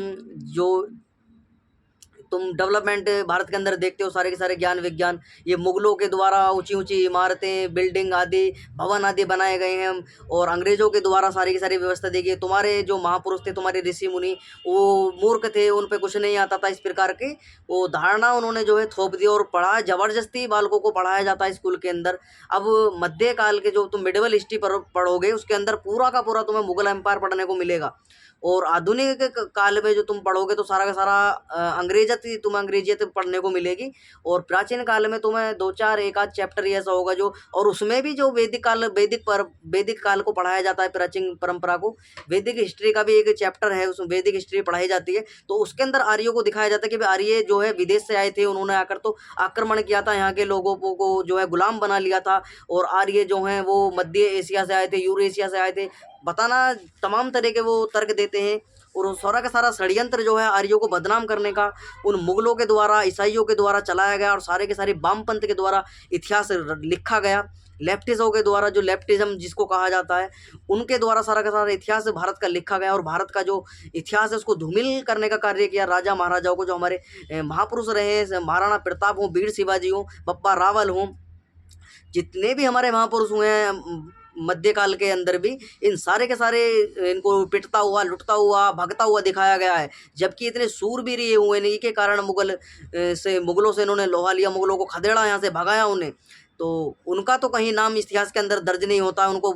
डेवलपमेंट भारत के अंदर देखते हो सारे के सारे ज्ञान विज्ञान ये मुगलों के द्वारा ऊंची ऊंची इमारतें बिल्डिंग आदि भवन आदि बनाए गए हैं, और अंग्रेजों के द्वारा सारी की सारी व्यवस्था दी गई। तुम्हारे जो महापुरुष थे, तुम्हारे ऋषि मुनि, वो मूर्ख थे, उन पे कुछ नहीं आता था। इस प्रकार के वो धारणा उन्होंने जो है थोप दी, और पढ़ा जबरदस्ती बालकों को पढ़ाया जाता है स्कूल के अंदर। अब मध्यकाल के जो तुम मिडिवल हिस्ट्री पढ़ोगे उसके अंदर पूरा का पूरा तुम्हें मुगल एम्पायर पढ़ने को मिलेगा, और आधुनिक काल में जो तुम पढ़ोगे तो सारा का सारा तुम्हें अंग्रेजियत पढ़ने को मिलेगी। और प्राचीन काल में तुम्हें दो चार एक आध चैप्टर ऐसा होगा जो, और उसमें भी जो वैदिक काल को पढ़ाया जाता है, प्राचीन परंपरा को, वैदिक हिस्ट्री का भी एक चैप्टर है, उसमें वैदिक हिस्ट्री पढ़ाई जाती है। तो उसके अंदर आर्यों को दिखाया जाता है कि भाई आर्य जो है विदेश से आए थे, उन्होंने आकर तो आक्रमण किया था, यहाँ के लोगों को जो है गुलाम बना लिया था, और आर्य जो हैं वो मध्य एशिया से आए थे, यूरेशिया से आए थे, बताना तमाम तरह के वो तर्क देते हैं। और सारा का सारा षड्यंत्र जो है आर्यों को बदनाम करने का उन मुगलों के द्वारा ईसाइयों के द्वारा चलाया गया, और सारे के सारे वामपंथ के द्वारा इतिहास लिखा गया। लेफ्टिस्टों के द्वारा, जो लेफ्टिज्म जिसको कहा जाता है, उनके द्वारा सारा का सारा इतिहास भारत का लिखा गया और भारत का जो इतिहास है उसको धूमिल करने का कार्य किया राजा महाराजाओं को, जो हमारे महापुरुष रहे हैं, महाराणा प्रताप हों, वीर शिवाजी हों, बप्पा रावल हों, जितने भी हमारे महापुरुष हुए हैं मध्यकाल के अंदर भी, इन सारे के सारे इनको पिटता हुआ, लुटता हुआ, भगता हुआ दिखाया गया है। जबकि इतने सूरवीर ये हुए नहीं के कारण मुगलों से इन्होंने लोहा लिया, मुगलों को खदेड़ा, यहाँ से भगाया उन्हें, तो उनका तो कहीं नाम इतिहास के अंदर दर्ज नहीं होता। उनको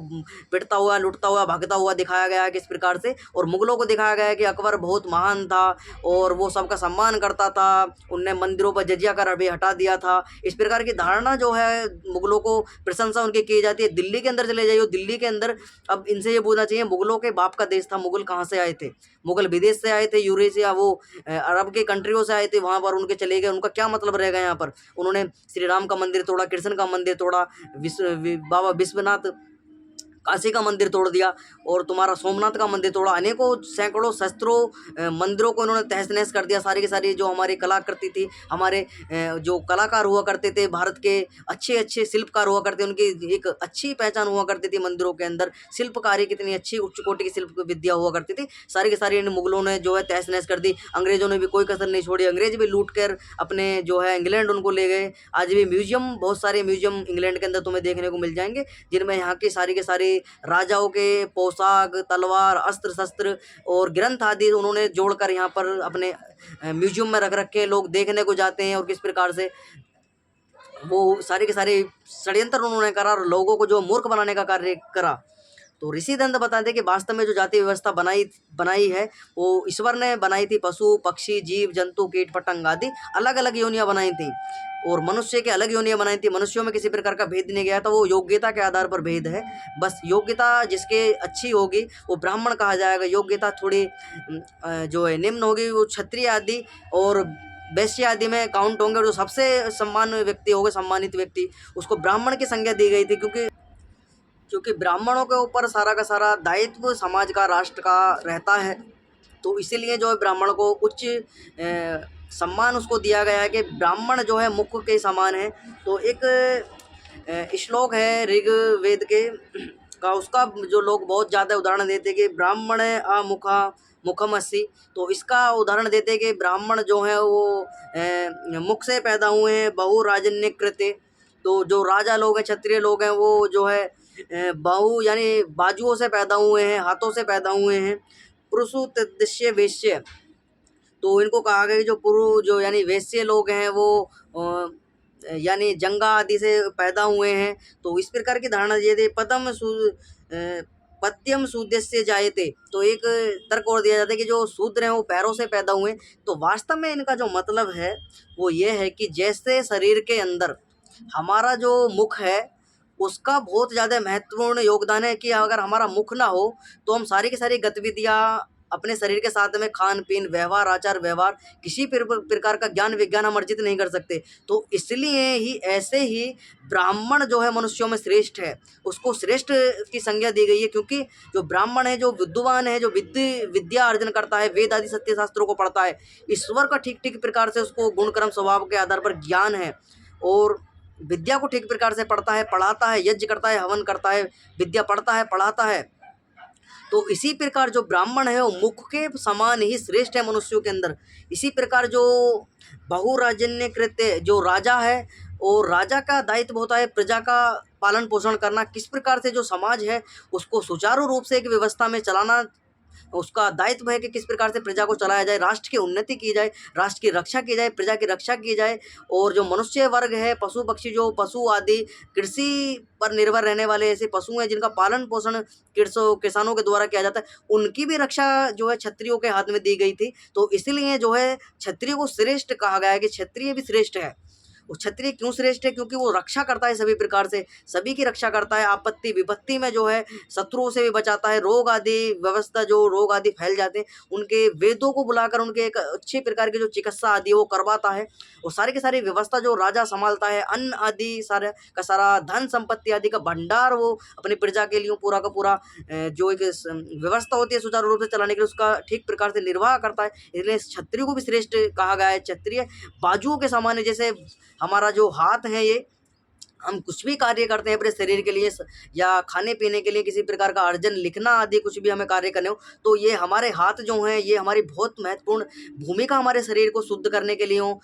पिटता हुआ, लुटता हुआ, भागता हुआ दिखाया गया है किस प्रकार से, और मुगलों को दिखाया गया है कि अकबर बहुत महान था और वो सबका सम्मान करता था, उनने मंदिरों पर जजिया कर अभी हटा दिया था। इस प्रकार की धारणा जो है, मुगलों को प्रशंसा उनकी की जाती है। दिल्ली के अंदर चले जाइए, दिल्ली के अंदर अब इनसे ये पूछना चाहिए, मुगलों के बाप का देश था, मुगल कहाँ से आए थे? मुगल विदेश से आए थे, यूरेशिया वो अरब के कंट्रियों से आए थे, वहाँ पर उनके चले गए, उनका क्या मतलब रहेगा यहाँ पर? उन्होंने श्री राम का मंदिर तोड़ा, कृष्ण का मंदिर तोड़ा, बाबा विश्वनाथ काशी का मंदिर तोड़ दिया, और तुम्हारा सोमनाथ का मंदिर तोड़ा, अनेकों सैकड़ों शस्त्रों मंदिरों को इन्होंने तहस नहस कर दिया। सारी की सारी जो हमारी कलाकृति थी, हमारे जो कलाकार हुआ करते थे, भारत के अच्छे अच्छे शिल्पकार हुआ करते, उनकी एक अच्छी पहचान हुआ करती थी मंदिरों के अंदर, शिल्पकारी कितनी अच्छी उच्च कोटि की शिल्प विद्या हुआ करती थी, सारी की सारी इन मुगलों ने जो है तहस नहस कर दी। अंग्रेजों ने भी कोई कसर नहीं छोड़ी, अंग्रेज भी लूट कर अपने जो है इंग्लैंड उनको ले गए। आज भी म्यूजियम, बहुत सारे म्यूजियम इंग्लैंड के अंदर तुम्हें देखने को मिल जाएंगे, जिनमें यहाँ के सारी के सारे राजाओं के पोशाक, तलवार, अस्त्र शस्त्र और ग्रंथ आदि उन्होंने जोड़कर यहाँ पर अपने म्यूजियम में रख रखे हैं। लोग देखने को जाते हैं, और किस प्रकार से वो सारे के सारे षड्यंत्र उन्होंने करा और लोगों को जो मूर्ख बनाने का कार्य करा। तो ऋषिदंत बताते हैं कि वास्तव में जो जाति व्यवस्था बनाई है वो ईश्वर ने बनाई थी। पशु, पक्षी, जीव जंतु, कीट पतंग आदि अलग अलग योनियां बनाई थी, और मनुष्य के अलग योनियां बनाई थी। मनुष्यों में किसी प्रकार का भेद नहीं गया था, वो योग्यता के आधार पर भेद है। बस योग्यता जिसके अच्छी होगी वो ब्राह्मण कहा जाएगा, योग्यता थोड़ी जो है निम्न होगी वो क्षत्रिय आदि और वैश्य आदि में काउंट होंगे, और जो सबसे सम्मान व्यक्ति होगा, सम्मानित व्यक्ति, उसको ब्राह्मण की संज्ञा दी गई थी, क्योंकि ब्राह्मणों के ऊपर सारा का सारा दायित्व समाज का, राष्ट्र का रहता है। तो इसीलिए जो है ब्राह्मण को उच्च सम्मान उसको दिया गया है कि ब्राह्मण जो है मुख के समान है। तो एक श्लोक है ऋग्वेद के का, उसका जो लोग बहुत ज़्यादा उदाहरण देते हैं कि ब्राह्मण अमुखा मुखमस्सी। तो इसका उदाहरण देते हैं कि ब्राह्मण जो है वो मुख से पैदा हुए हैं, बहुराजन्य कृत्य। तो जो राजा लोग हैं, क्षत्रिय लोग हैं, वो जो है बाहु यानी बाजुओं से पैदा हुए हैं, हाथों से पैदा हुए हैं। पुरुषु तद्दृश्य वैश्य, तो इनको कहा गया कि जो पुरु जो यानी वैश्य लोग हैं वो यानी जंगा आदि से पैदा हुए हैं। तो इस प्रकार की धारणा ये थी। पत्यम शूद्रस्य जायते, तो एक तर्क और दिया जाता है कि जो शूद्र हैं वो पैरों से पैदा हुए। तो वास्तव में इनका जो मतलब है वो ये है कि जैसे शरीर के अंदर हमारा जो मुख है उसका बहुत ज़्यादा महत्वपूर्ण योगदान है, कि अगर हमारा मुख ना हो तो हम सारी की सारी गतिविधियाँ अपने शरीर के साथ में खान पीन, व्यवहार, आचार व्यवहार, किसी प्रकार का ज्ञान विज्ञान हम अर्जित नहीं कर सकते। तो इसलिए ही ऐसे ही ब्राह्मण जो है मनुष्यों में श्रेष्ठ है, उसको श्रेष्ठ की संज्ञा दी गई है, क्योंकि जो ब्राह्मण है, जो विद्वान है, जो विद्या अर्जन करता है, वेद आदि सत्य शास्त्रों को पढ़ता है, ईश्वर का ठीक ठीक प्रकार से उसको गुण कर्म स्वभाव के आधार पर ज्ञान है, और विद्या को ठीक प्रकार से पढ़ता है, पढ़ाता है, यज्ञ करता है, हवन करता है, विद्या पढ़ता है, पढ़ाता है। तो इसी प्रकार जो ब्राह्मण है वो मुख के समान ही श्रेष्ठ है मनुष्यों के अंदर। इसी प्रकार जो बहुराजन्य कृत्य जो राजा है, और राजा का दायित्व होता है प्रजा का पालन पोषण करना। किस प्रकार से जो समाज है उसको सुचारू रूप से एक व्यवस्था में चलाना उसका दायित्व है, कि किस प्रकार से प्रजा को चलाया जाए, राष्ट्र की उन्नति की जाए, राष्ट्र की रक्षा की जाए, प्रजा की रक्षा की जाए। और जो मनुष्य वर्ग है, पशु पक्षी, जो पशु आदि कृषि पर निर्भर रहने वाले ऐसे पशु हैं जिनका पालन पोषण किसानों के द्वारा किया जाता है, उनकी भी रक्षा जो है क्षत्रियों के हाथ में दी गई थी। तो इसीलिए जो है क्षत्रिय को श्रेष्ठ कहा गया है, कि क्षत्रिय भी श्रेष्ठ है। वो क्षत्रिय क्यों श्रेष्ठ है? क्योंकि वो रक्षा करता है सभी प्रकार से, सभी की रक्षा करता है। आपत्ति विपत्ति में जो है शत्रुओं से भी बचाता है। रोग आदि व्यवस्था, जो रोग आदि फैल जाते हैं उनके वेदों को बुलाकर उनके एक अच्छी प्रकार की जो चिकित्सा आदि वो करवाता है। और सारी की सारी व्यवस्था जो राजा संभालता है, अन्न आदि सारा का सारा धन संपत्ति आदि का भंडार वो अपनी प्रजा के लिए पूरा का पूरा जो एक व्यवस्था होती है सुचारू रूप से चलाने के लिए उसका ठीक प्रकार से निर्वाह करता है। इसलिए क्षत्रिय को भी श्रेष्ठ कहा गया है। क्षत्रिय बाजुओं के समान है, जैसे हमारा जो हाथ है ये हम कुछ भी कार्य करते हैं अपने शरीर के लिए या खाने पीने के लिए, किसी प्रकार का अर्जन लिखना आदि कुछ भी हमें कार्य करने हो, तो ये हमारे हाथ जो हैं ये हमारी बहुत महत्वपूर्ण भूमिका हमारे शरीर को शुद्ध करने के लिए हो,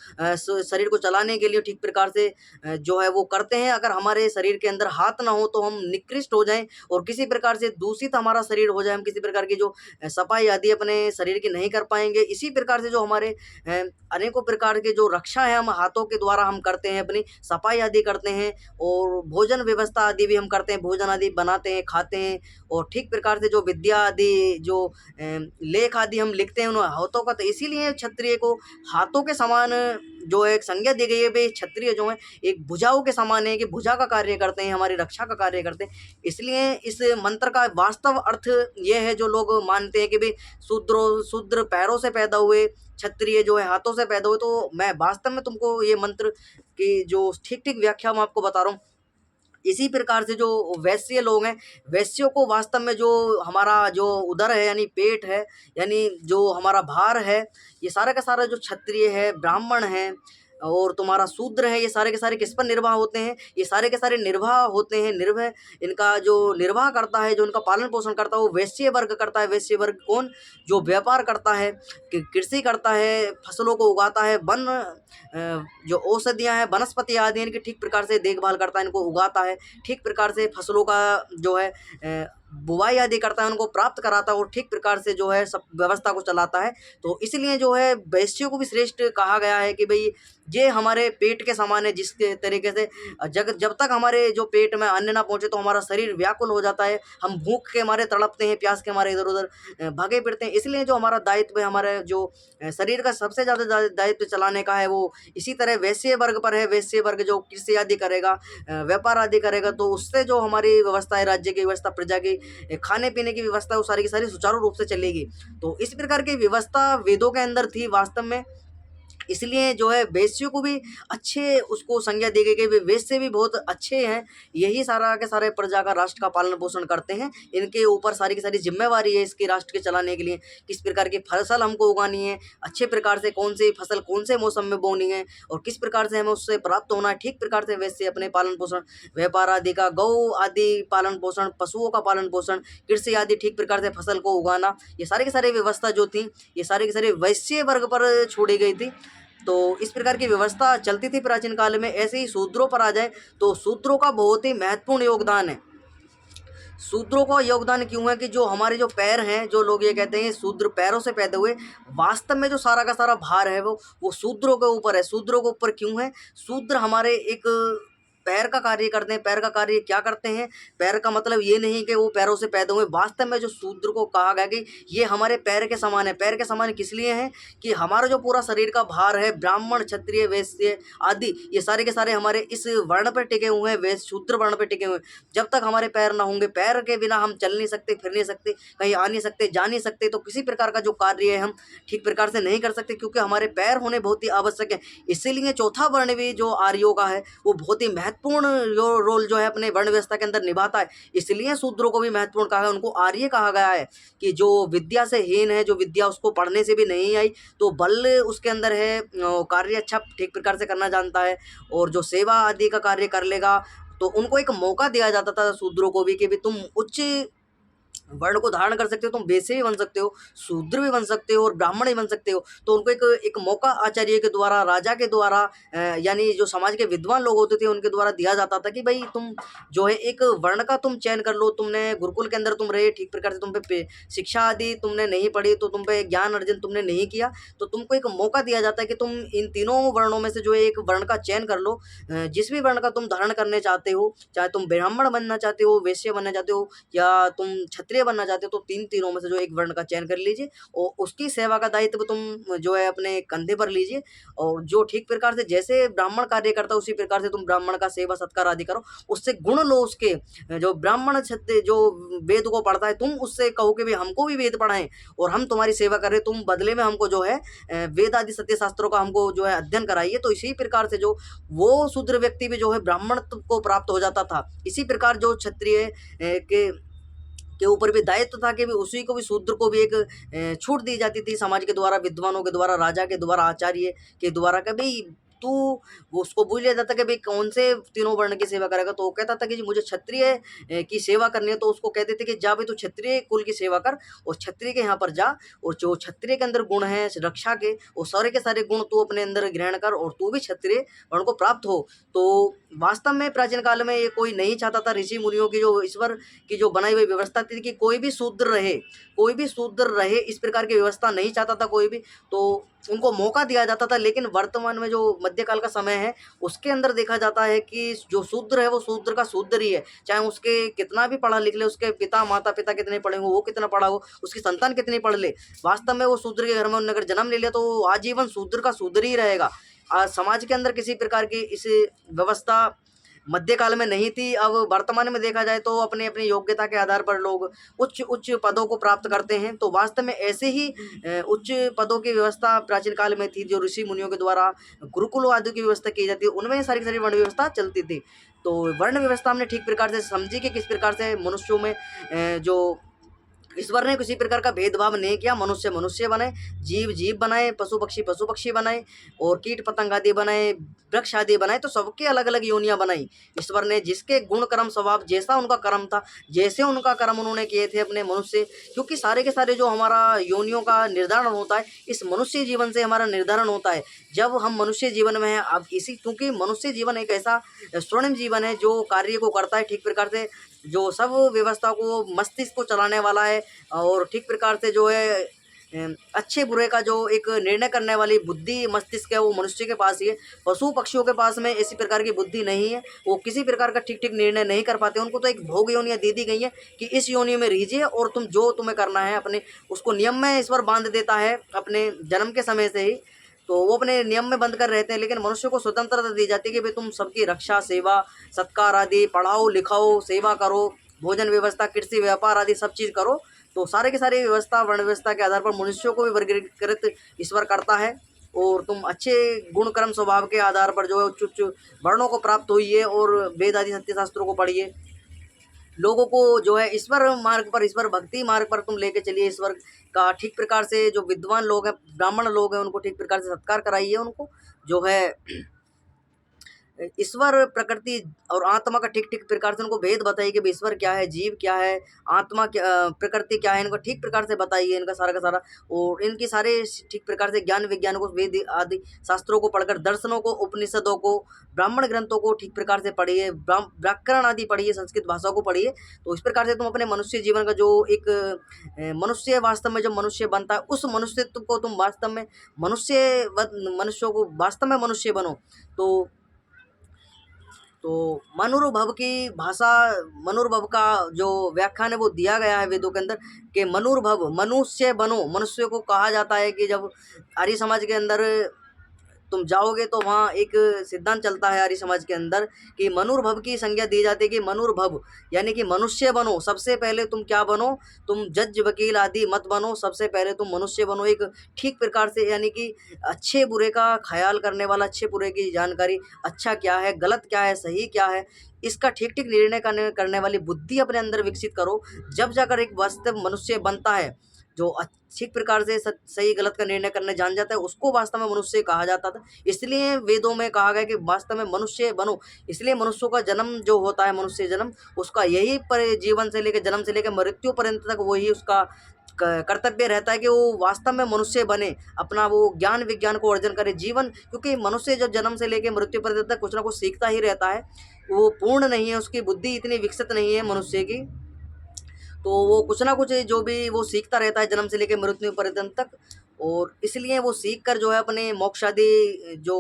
शरीर को चलाने के लिए ठीक प्रकार से जो है वो करते हैं। अगर हमारे शरीर के अंदर हाथ ना हो तो हम निकृष्ट हो जाएं और किसी प्रकार से दूषित हमारा शरीर हो जाए, हम किसी प्रकार की जो सफाई आदि अपने शरीर की नहीं कर पाएंगे। इसी प्रकार से जो हमारे अनेकों प्रकार के जो रक्षा है हम हाथों के द्वारा हम करते हैं, अपनी सफाई आदि करते हैं और भोजन व्यवस्था आदि भी हम करते हैं, भोजन आदि बनाते हैं, खाते हैं और ठीक प्रकार से जो विद्या आदि जो लेख आदि हम लिखते हैं उन हाथों का। तो इसीलिए क्षत्रिय को हाथों के समान जो एक संज्ञा दी गई है, भाई क्षत्रिय जो है एक भुजाओं के समान है कि भुजा का कार्य करते हैं, हमारी रक्षा का कार्य करते हैं। इसलिए इस मंत्र का वास्तव अर्थ ये है, जो लोग मानते हैं कि भाई शूद्र पैरों से पैदा हुए, क्षत्रिय जो है हाथों से पैदा हुए, तो मैं वास्तव में तुमको ये मंत्र की जो ठीक व्याख्या मैं आपको बता रहा हूँ। इसी प्रकार से जो वैश्य लोग हैं, वैश्यों को वास्तव में जो हमारा जो उदर है यानी पेट है, यानी जो हमारा भार है, ये सारा का सारा जो क्षत्रिय है, ब्राह्मण है और तुम्हारा शूद्र है, ये सारे के सारे किस पर निर्वाह होते हैं? ये सारे के सारे निर्वाह होते हैं, निर्भय इनका जो निर्वाह करता है, जो इनका पालन पोषण करता है वो वैश्य वर्ग करता है। वैश्य वर्ग कौन? जो व्यापार करता है, कृषि करता है, फसलों को उगाता है, वन जो औषधियाँ हैं, वनस्पति आदि इनकी ठीक प्रकार से देखभाल करता है, इनको उगाता है, ठीक प्रकार से फसलों का जो है बुवाई आदि करता है, उनको प्राप्त कराता है और ठीक प्रकार से जो है सब व्यवस्था को चलाता है। तो इसलिए जो है वैश्यों को भी श्रेष्ठ कहा गया है कि भाई ये हमारे पेट के समान है, जिसके तरीके से जब तक हमारे जो पेट में अन्न ना पहुँचे तो हमारा शरीर व्याकुल हो जाता है, हम भूख के मारे तड़पते हैं, प्यास के मारे इधर उधर भागे फिरते हैं। इसलिए जो हमारा दायित्व है, हमारे जो शरीर का सबसे ज़्यादा दायित्व चलाने का है, वो इसी तरह वैश्य वर्ग पर है। वैश्य वर्ग जो कृषि आदि करेगा, व्यापार आदि करेगा, तो उससे जो हमारी व्यवस्था है, राज्य की व्यवस्था, प्रजा की खाने पीने की व्यवस्था, वो सारी की सारी सुचारू रूप से चलेगी। तो इस प्रकार की व्यवस्था वेदों के अंदर थी वास्तव में। इसलिए जो है वैश्यों को भी अच्छे उसको संज्ञा दी गई कि वे वैश्य भी बहुत अच्छे हैं, यही सारा के सारे प्रजा का राष्ट्र का पालन पोषण करते हैं, इनके ऊपर सारी की सारी जिम्मेवारी है इसके राष्ट्र के चलाने के लिए। किस प्रकार की फसल हमको उगानी है, अच्छे प्रकार से कौन सी फसल कौन से मौसम में बोनी है और किस प्रकार से हमें उससे प्राप्त होना है, ठीक प्रकार से वैश्य अपने पालन पोषण व्यापार आदि का, गौ आदि पालन पोषण, पशुओं का पालन पोषण, कृषि आदि ठीक प्रकार से फसल को उगाना, ये सारी की सारी व्यवस्था जो थी ये सारी की सारी वैश्य वर्ग पर छोड़ी गई थी। तो इस प्रकार की व्यवस्था चलती थी प्राचीन काल में। ऐसे ही शूद्रों पर आ जाए तो शूद्रों का बहुत ही महत्वपूर्ण योगदान है। शूद्रों का योगदान क्यों है कि जो हमारे जो पैर हैं, जो लोग ये कहते हैं शूद्र पैरों से पैदा हुए, वास्तव में जो सारा का सारा भार है वो शूद्रों के ऊपर है। शूद्रों के ऊपर क्यों है? शूद्र हमारे एक पैर का कार्य करते हैं। पैर का कार्य क्या करते हैं? पैर का मतलब ये नहीं कि वो पैरों से पैदा हुए, वास्तव में जो शूद्र को कहा गया कि ये हमारे पैर के समान है। पैर के समान किस लिए है कि हमारा जो पूरा शरीर का भार है, ब्राह्मण, क्षत्रिय, वैश्य आदि ये सारे के सारे हमारे इस वर्ण पर टिके हुए हैं, वैश्य शूद्र वर्ण पर टिके हुए हैं। जब तक हमारे पैर ना होंगे, पैर के बिना हम चल नहीं सकते, फिर नहीं सकते, कहीं आ नहीं सकते, जा नहीं सकते, तो किसी प्रकार का जो कार्य है हम ठीक प्रकार से नहीं कर सकते, क्योंकि हमारे पैर होने बहुत ही आवश्यक है। इसीलिए चौथा वर्ण भी जो आर्यों का है वो बहुत ही महत्वपूर्ण रोल जो है अपने वर्ण व्यवस्था के अंदर निभाता है। इसलिए शूद्रों को भी महत्वपूर्ण कहा है, उनको आर्य कहा गया है कि जो विद्या से हीन है, जो विद्या उसको पढ़ने से भी नहीं आई, तो बल उसके अंदर है, कार्य अच्छा ठीक प्रकार से करना जानता है और जो सेवा आदि का कार्य कर लेगा, तो उनको एक मौका दिया जाता था शूद्रों को भी कि भी तुम उच्च वर्ण को धारण कर सकते हो, तुम वैश्य भी बन सकते हो, शूद्र भी बन सकते हो और ब्राह्मण भी बन सकते हो। तो उनको एक मौका आचार्य के द्वारा, राजा के द्वारा, यानी जो समाज के विद्वान लोग होते थे उनके द्वारा दिया जाता था कि भाई तुम जो है एक वर्ण का तुम चयन कर लो। तुमने गुरुकुल के अंदर तुम रहे, ठीक प्रकार से तुम पे शिक्षा आदि तुमने नहीं पढ़ी, तो तुम पे ज्ञान अर्जन तुमने नहीं किया, तो तुमको एक मौका दिया जाता है कि तुम इन तीनों वर्णों में से जो है एक वर्ण का चयन कर लो। जिस भी वर्ण का तुम धारण करने चाहते हो, चाहे तुम ब्राह्मण बनना चाहते हो, वैश्य बनना चाहते हो या तुम क्षत्रिय बनना चाहते हो, तो तीनों में से जो एक वर्ण का चयन कर लीजिए और उसकी सेवा का दायित्व तुम जो है अपने कंधे पर लीजिए। और जो ठीक प्रकार से जैसे ब्राह्मण कार्य करता है उसी प्रकार से तुम ब्राह्मण का सेवा सत्कार आदि करो, उससे गुण लो उसके। जो ब्राह्मण क्षत्रिय जो वेद को पढ़ता है, तुम उससे कहो कि भाई हमको भी वेद पढ़ाएं और हम तुम्हारी सेवा करें, तुम बदले में हमको जो है वेद आदि सत्य शास्त्रों का हमको जो है अध्ययन कराइए। तो इसी प्रकार से जो वो शूद्र व्यक्ति भी जो है ब्राह्मण को प्राप्त हो जाता था। इसी प्रकार जो क्षत्रिय के ऊपर भी दायित्व था कि भी उसी को भी, शूद्र को भी एक छूट दी जाती थी समाज के द्वारा, विद्वानों के द्वारा, राजा के द्वारा, आचार्य के द्वारा कि भाई तू वो उसको पूछ लिया जाता कि भाई कौन से तीनों वर्ण की सेवा करेगा, तो वो कहता था कि जी मुझे क्षत्रिय की सेवा करनी है। तो उसको कहते थे कि जा भाई तू क्षत्रिय कुल की सेवा कर और क्षत्रिय के यहाँ पर जा, और जो क्षत्रिय के अंदर गुण है रक्षा के, वो सारे के सारे गुण तू अपने अंदर ग्रहण कर और तू भी क्षत्रिय वर्ण को प्राप्त हो। तो वास्तव में प्राचीन काल में ये कोई नहीं चाहता था, ऋषि मुनियों की जो ईश्वर की जो बनाई हुई व्यवस्था थी कि कोई भी शूद्र रहे, कोई भी शूद्र रहे, इस प्रकार की व्यवस्था नहीं चाहता था कोई भी। तो उनको मौका दिया जाता था। लेकिन वर्तमान में जो मध्यकाल का समय है उसके अंदर देखा जाता है कि जो शूद्र है वो शूद्र का शूद्र ही है, चाहे उसके कितना भी पढ़ा लिख ले, उसके पिता माता पिता कितने पढ़े हो, वो कितना पढ़ा हो, उसकी संतान कितनी पढ़ ले, वास्तव में वो शूद्र के घर में उन्होंने अगर जन्म ले लिया तो वो आजीवन शूद्र का शूद्र ही रहेगा। समाज के अंदर किसी प्रकार की इस व्यवस्था मध्यकाल में नहीं थी। अब वर्तमान में देखा जाए तो अपनी अपनी योग्यता के आधार पर लोग उच्च उच्च पदों को प्राप्त करते हैं। तो वास्तव में ऐसे ही उच्च पदों की व्यवस्था प्राचीन काल में थी, जो ऋषि मुनियों के द्वारा गुरुकुल आदि की व्यवस्था की जाती है, उनमें सारी की सारी वर्ण व्यवस्था चलती थी। तो वर्ण व्यवस्था हमने ठीक प्रकार से समझी कि किस प्रकार से मनुष्यों में जो ईश्वर ने किसी प्रकार का भेदभाव नहीं किया, मनुष्य मनुष्य बनाए, जीव जीव बनाए, पशु पक्षी बनाए, और कीट पतंग आदि बनाए, वृक्ष आदि बनाए, तो सबके अलग अलग योनियां बनाई ईश्वर ने, जिसके गुण कर्म स्वभाव जैसा उनका कर्म था, जैसे उनका कर्म उन्होंने किए थे अपने मनुष्य। क्योंकि सारे के सारे जो हमारा योनियों का निर्धारण होता है इस मनुष्य जीवन से हमारा निर्धारण होता है, जब हम मनुष्य जीवन में हैं। अब इसी क्योंकि मनुष्य जीवन एक ऐसा स्वर्णिम जीवन है जो कार्य को करता है ठीक प्रकार से, जो सब व्यवस्था को मस्तिष्क को चलाने वाला है, और ठीक प्रकार से जो है अच्छे बुरे का जो एक निर्णय करने वाली बुद्धि मस्तिष्क है वो मनुष्य के पास ही है। पशु पक्षियों के पास में इसी प्रकार की बुद्धि नहीं है, वो किसी प्रकार का ठीक ठीक निर्णय नहीं कर पाते। उनको तो एक भोग योनियां दे दी गई है कि इस योनि में रहिए और तुम जो तुम्हें करना है अपने उसको नियम में ईश्वर बांध देता है अपने जन्म के समय से ही, तो वो अपने नियम में बंद कर रहते हैं। लेकिन मनुष्य को स्वतंत्रता दी जाती है कि भाई तुम सबकी रक्षा सेवा सत्कार आदि, पढ़ाओ लिखाओ, सेवा करो, भोजन व्यवस्था, कृषि व्यापार आदि सब चीज़ करो। तो सारे के सारे व्यवस्था वर्ण व्यवस्था के आधार पर मनुष्यों को भी वर्गीकृत ईश्वर करता है, और तुम अच्छे गुण कर्म स्वभाव के आधार पर जो है उच्च उच्च वर्णों को प्राप्त होइए और वेद आदि सत्य शास्त्रों को पढ़िए। लोगों को जो है ईश्वर मार्ग पर, ईश्वर भक्ति मार्ग पर तुम लेके चलिए। ईश्वर का ठीक प्रकार से जो विद्वान लोग हैं, ब्राह्मण लोग हैं, उनको ठीक प्रकार से सत्कार कराइए। उनको जो है ईश्वर प्रकृति और आत्मा का ठीक ठीक प्रकार से उनको भेद बताइए कि ईश्वर क्या है, जीव क्या है, आत्मा क्या, प्रकृति क्या है, इनको ठीक प्रकार से बताइए इनका सारा का सारा। और इनकी सारे ठीक प्रकार से ज्ञान विज्ञान को, वेद आदि शास्त्रों को पढ़कर, दर्शनों को, उपनिषदों को, ब्राह्मण ग्रंथों को ठीक प्रकार से पढ़िए, व्याकरण आदि पढ़िए, संस्कृत भाषा को पढ़िए। तो इस प्रकार से तुम अपने मनुष्य जीवन का जो एक मनुष्य वास्तव में जो मनुष्य बनता है उस मनुष्यत्व को तुम वास्तव में मनुष्यों को वास्तव में मनुष्य बनो। तो मनुर्भव की भाषा, मनुर्भव का जो व्याख्यान है वो दिया गया है वेदों के अंदर कि मनुर्भव मनुष्य बनो। मनुष्य को कहा जाता है कि जब आर्य समाज के अंदर तुम जाओगे तो वहाँ एक सिद्धांत चलता है आर्य समाज के अंदर कि मनुर्भव की संज्ञा दी जाती है कि मनुर्भव यानी कि मनुष्य बनो। सबसे पहले तुम क्या बनो, तुम जज वकील आदि मत बनो, सबसे पहले तुम मनुष्य बनो। एक ठीक प्रकार से यानी कि अच्छे बुरे का ख्याल करने वाला, अच्छे बुरे की जानकारी, अच्छा क्या है, गलत क्या है, सही क्या है, इसका ठीक ठीक निर्णय करने वाली बुद्धि अपने अंदर विकसित करो। जब जाकर एक वास्तव मनुष्य बनता है जो अच्छी प्रकार से सही गलत का निर्णय करने जान जाता है, उसको वास्तव में मनुष्य कहा जाता था। इसलिए वेदों में कहा गया कि वास्तव में मनुष्य बनो। इसलिए मनुष्यों का जन्म जो होता है, मनुष्य जन्म, उसका यही जीवन से लेकर, जन्म से लेकर मृत्यु पर्यंत तक वही उसका कर्तव्य रहता है कि वो वास्तव में मनुष्य बने, अपना वो ज्ञान विज्ञान को अर्जन करे जीवन। क्योंकि मनुष्य जब जन्म से लेकर मृत्यु पर्यंत तक कुछ ना कुछ सीखता ही रहता है, वो पूर्ण नहीं है, उसकी बुद्धि इतनी विकसित नहीं है मनुष्य की। तो वो कुछ ना कुछ जो भी वो सीखता रहता है जन्म से लेकर मृत्यु पर्यंत तक, और इसलिए वो सीख कर जो है अपने मोक्ष आदि जो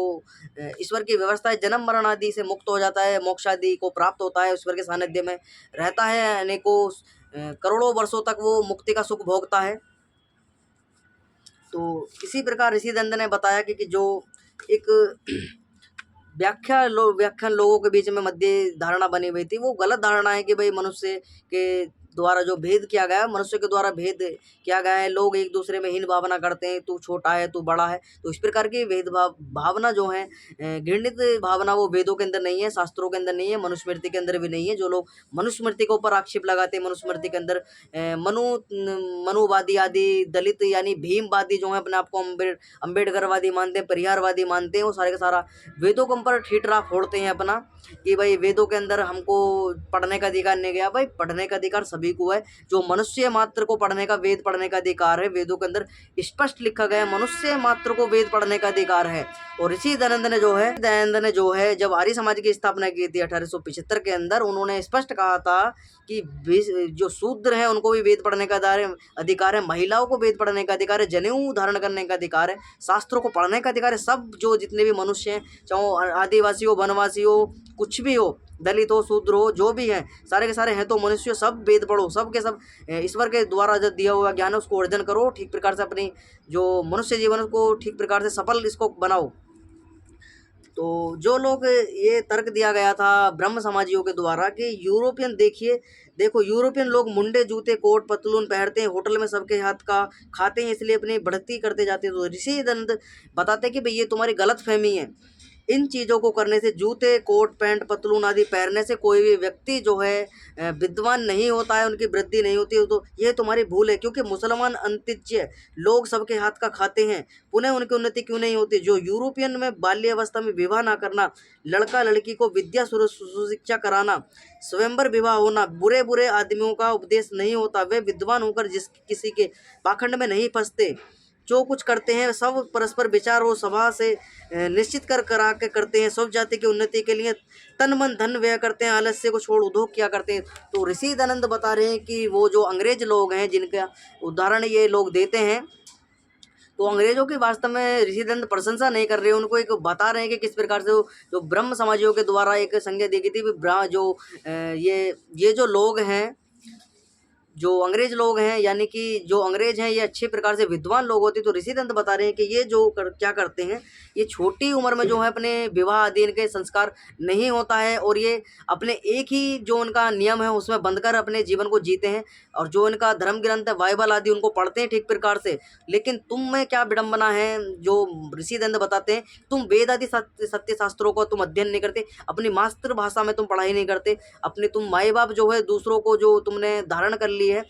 ईश्वर की व्यवस्था है, जन्म मरण आदि से मुक्त हो जाता है, मोक्ष आदि को प्राप्त होता है, ईश्वर के सानिध्य में रहता है, अनेकों करोड़ों वर्षों तक वो मुक्ति का सुख भोगता है। तो इसी प्रकार ऋषि दंड ने बताया कि जो एक व्याख्यान लोगों के बीच में मध्य धारणा बनी हुई थी, वो गलत धारणा है कि भाई मनुष्य के द्वारा जो भेद किया गया है, मनुष्य के द्वारा भेद किया गया है। लोग एक दूसरे में हीन भावना करते हैं, तू छोटा है, तू बड़ा है। तो इस प्रकार की भेदभाव भावना जो है, घृणित भावना, वो वेदों के अंदर नहीं है, शास्त्रों के अंदर नहीं है, मनुस्मृति के अंदर भी नहीं है। जो लोग मनुस्मृति के ऊपर आक्षेप लगाते हैं, मनुस्मृति के अंदर मनुवादी आदि, दलित यानी भीमवादी जो है, अपने आप को अम्बेडकरवादी मानते हैं, परिहारवादी मानते हैं, वो सारे का सारा वेदों के ऊपर ठीठरा फोड़ते हैं अपना, कि भाई वेदों के अंदर हमको पढ़ने का अधिकार नहीं गया। भाई पढ़ने का अधिकार सभी को है, जो मनुष्य मात्र को पढ़ने का, वेद पढ़ने का अधिकार है। वेदों के अंदर स्पष्ट लिखा गया है, मनुष्य मात्र को वेद पढ़ने का अधिकार है। और ऋषि दयानंद ने जो है जब आर्य समाज की स्थापना की थी 1875 के अंदर, उन्होंने स्पष्ट कहा था कि जो शूद्र हैं उनको भी वेद पढ़ने का अधिकार है, महिलाओं को वेद पढ़ने का अधिकार है, जनेऊ धारण करने का अधिकार है, शास्त्रों को पढ़ने का अधिकार है। सब जो जितने भी मनुष्य हैं, चाहे आदिवासी हो, वनवासी हो, कुछ भी हो, दलित हो, शूद्र हो, जो भी हैं, सारे के सारे हैं तो मनुष्य, सब वेद पढ़ो, सब के सब ईश्वर के द्वारा जो दिया हुआ ज्ञान है उसको अर्जन करो, ठीक प्रकार से अपनी जो मनुष्य जीवन को ठीक प्रकार से सफल इसको बनाओ। तो जो लोग ये तर्क दिया गया था ब्रह्म समाजियों के द्वारा कि यूरोपियन देखो यूरोपियन लोग मुंडे जूते कोट पतलून पहनते हैं, होटल में सबके हाथ का खाते हैं, इसलिए अपनी बढ़ती करते जाते हैं। तो ऋषि दंड बताते हैं कि भाई ये तुम्हारी गलत फहमी है। इन चीज़ों को करने से, जूते कोट पैंट पतलून आदि पहनने से कोई भी व्यक्ति जो है विद्वान नहीं होता है, उनकी वृद्धि नहीं होती है। तो ये तुम्हारी भूल है, क्योंकि मुसलमान अंत्यज लोग सबके हाथ का खाते हैं, पुनः उनकी उन्नति क्यों नहीं होती। जो यूरोपियन में बाल्यावस्था में विवाह ना करना, लड़का लड़की को विद्या सुशिक्षा कराना, स्वयंवर विवाह होना, बुरे बुरे आदमियों का उपदेश नहीं होता, वे विद्वान होकर किसी के पाखंड में नहीं फंसते। जो कुछ करते हैं सब परस्पर विचार और सभा से निश्चित करा के करते हैं। सब जाति की उन्नति के लिए तन मन धन व्यय करते हैं, आलस्य को छोड़ उद्योग किया करते हैं। तो ऋषि दयानंद बता रहे हैं कि वो जो अंग्रेज लोग हैं, जिनका उदाहरण ये लोग देते हैं, तो अंग्रेजों की वास्तव में ऋषि दयानंद प्रशंसा नहीं कर रहे हैं, उनको एक बता रहे हैं कि किस प्रकार से जो ब्रह्म समाजियों के द्वारा एक संज्ञा दी गई थी। जो ये जो लोग हैं, जो अंग्रेज लोग हैं, यानी कि जो अंग्रेज हैं, ये अच्छे प्रकार से विद्वान लोग होते। तो ऋषि दंत बता रहे हैं कि ये जो क्या करते हैं, ये छोटी उम्र में जो है अपने विवाह आदि इनके संस्कार नहीं होता है, और ये अपने एक ही जो उनका नियम है उसमें बंधकर अपने जीवन को जीते हैं, और जो इनका धर्म ग्रंथ है बाइबल आदि उनको पढ़ते हैं ठीक प्रकार से। लेकिन तुम में क्या विडंबना है, जो ऋषि दंत बताते हैं, तुम वेद आदि सत्य शास्त्रों को तुम अध्ययन नहीं करते, अपनी मातृभाषा में तुम पढ़ाई नहीं करते, अपने तुम माए बाप जो है दूसरों को जो तुमने धारण कर ली है,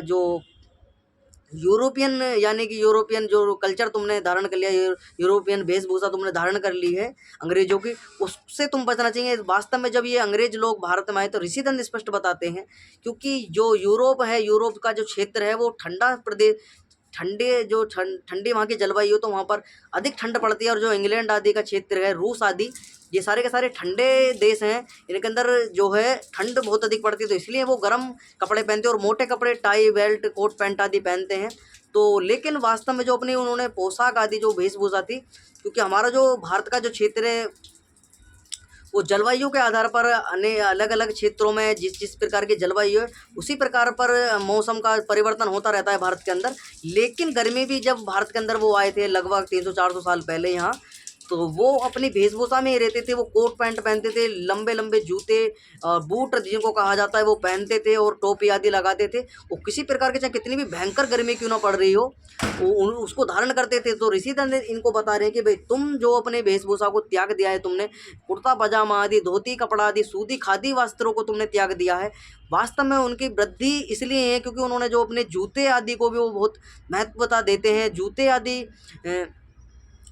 जो यूरोपियन यानी कि यूरोपियन जो कल्चर तुमने धारण कर लिया, यूरोपियन वेशभूषा तुमने धारण कर ली है अंग्रेजों की, उससे तुम बचना चाहिए। वास्तव में जब ये अंग्रेज लोग भारत में आए तो ऋषि दंत स्पष्ट बताते हैं, क्योंकि जो यूरोप है, यूरोप का जो क्षेत्र है वो ठंडा प्रदेश, ठंडी वहाँ की जलवायु हो, तो वहाँ पर अधिक ठंड पड़ती है। और जो इंग्लैंड आदि का क्षेत्र है, रूस आदि, ये सारे के सारे ठंडे देश हैं, इनके अंदर जो है ठंड बहुत अधिक पड़ती है, तो इसलिए वो गर्म कपड़े पहनते हैं और मोटे कपड़े, टाई बेल्ट कोट पैंट आदि पहनते हैं। तो लेकिन वास्तव में जो अपनी उन्होंने पोशाक आदि जो वेशभूषा थी, क्योंकि हमारा जो भारत का जो क्षेत्र है वो जलवायु के आधार पर अलग अलग क्षेत्रों में जिस जिस प्रकार की जलवायु है उसी प्रकार पर मौसम का परिवर्तन होता रहता है भारत के अंदर। लेकिन गर्मी भी जब भारत के अंदर वो आए थे लगभग 300-400 साल पहले यहाँ, तो वो अपनी वेशभूषा में ही रहते थे। वो कोट पैंट पहनते थे, लंबे लंबे जूते और बूट जिनको कहा जाता है वो पहनते थे, और टोपी आदि लगाते थे। वो किसी प्रकार के चाहे कितनी भी भयंकर गर्मी क्यों ना पड़ रही हो, वो उसको धारण करते थे। तो ऋषि दंत इनको बता रहे हैं कि भाई तुम जो अपने वेशभूषा को त्याग दिया है, तुमने कुर्ता पजामा आदि, धोती कपड़ा आदि, सूती खादी वस्त्रों को तुमने त्याग दिया है। वास्तव में उनकी वृद्धि इसलिए है क्योंकि उन्होंने जो अपने जूते आदि को भी वो बहुत महत्वता देते हैं। जूते आदि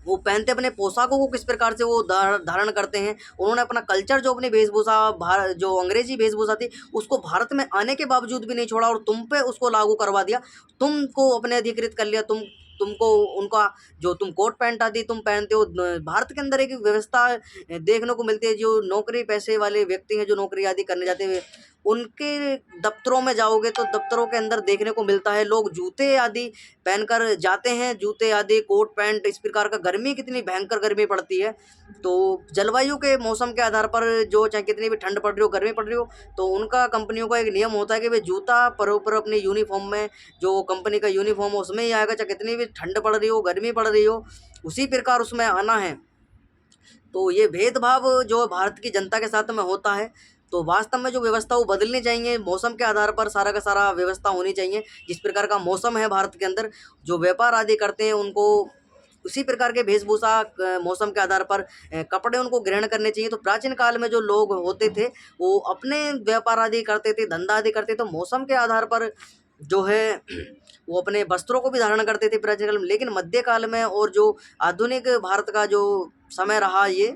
वो पहनते, अपने पोशाकों को किस प्रकार से वो धारण करते हैं। उन्होंने अपना कल्चर जो अपनी वेशभूषा जो अंग्रेजी वेशभूषा थी उसको भारत में आने के बावजूद भी नहीं छोड़ा, और तुम पे उसको लागू करवा दिया, तुमको अपने अधिकृत कर लिया। तुमको उनका जो तुम कोट पैंट आदि तुम पहनते हो। भारत के अंदर एक व्यवस्था देखने को मिलती है, जो नौकरी पैसे वाले व्यक्ति हैं जो नौकरी आदि करने जाते हुए, उनके दफ्तरों में जाओगे तो दफ्तरों के अंदर देखने को मिलता है लोग जूते आदि पहनकर जाते हैं, जूते आदि कोट पैंट। इस प्रकार का गर्मी, कितनी भयंकर गर्मी पड़ती है। तो जलवायु के मौसम के आधार पर जो चाहे कितनी भी ठंड पड़ रही हो, गर्मी पड़ रही हो, तो उनका कंपनियों का एक नियम होता है कि वे जूता पर अपनी यूनिफॉर्म में, जो कंपनी का यूनिफॉर्म हो उसमें ही आएगा, चाहे कितनी भी ठंड पड़ रही हो, गर्मी पड़ रही हो, उसी प्रकार उसमें आना है। तो ये भेदभाव जो भारत की जनता के साथ में होता है, तो वास्तव में जो व्यवस्था वो बदलनी चाहिए, मौसम के आधार पर सारा का सारा व्यवस्था होनी चाहिए। जिस प्रकार का मौसम है भारत के अंदर, जो व्यापार आदि करते हैं उनको उसी प्रकार के वेशभूषा मौसम के आधार पर कपड़े उनको ग्रहण करने चाहिए। तो प्राचीन काल में जो लोग होते थे वो अपने व्यापार आदि करते थे, धंधा आदि करते थे, तो मौसम के आधार पर जो है वो अपने वस्त्रों को भी धारण करते थे प्राचीन काल में। लेकिन मध्यकाल में और जो आधुनिक भारत का जो समय रहा, ये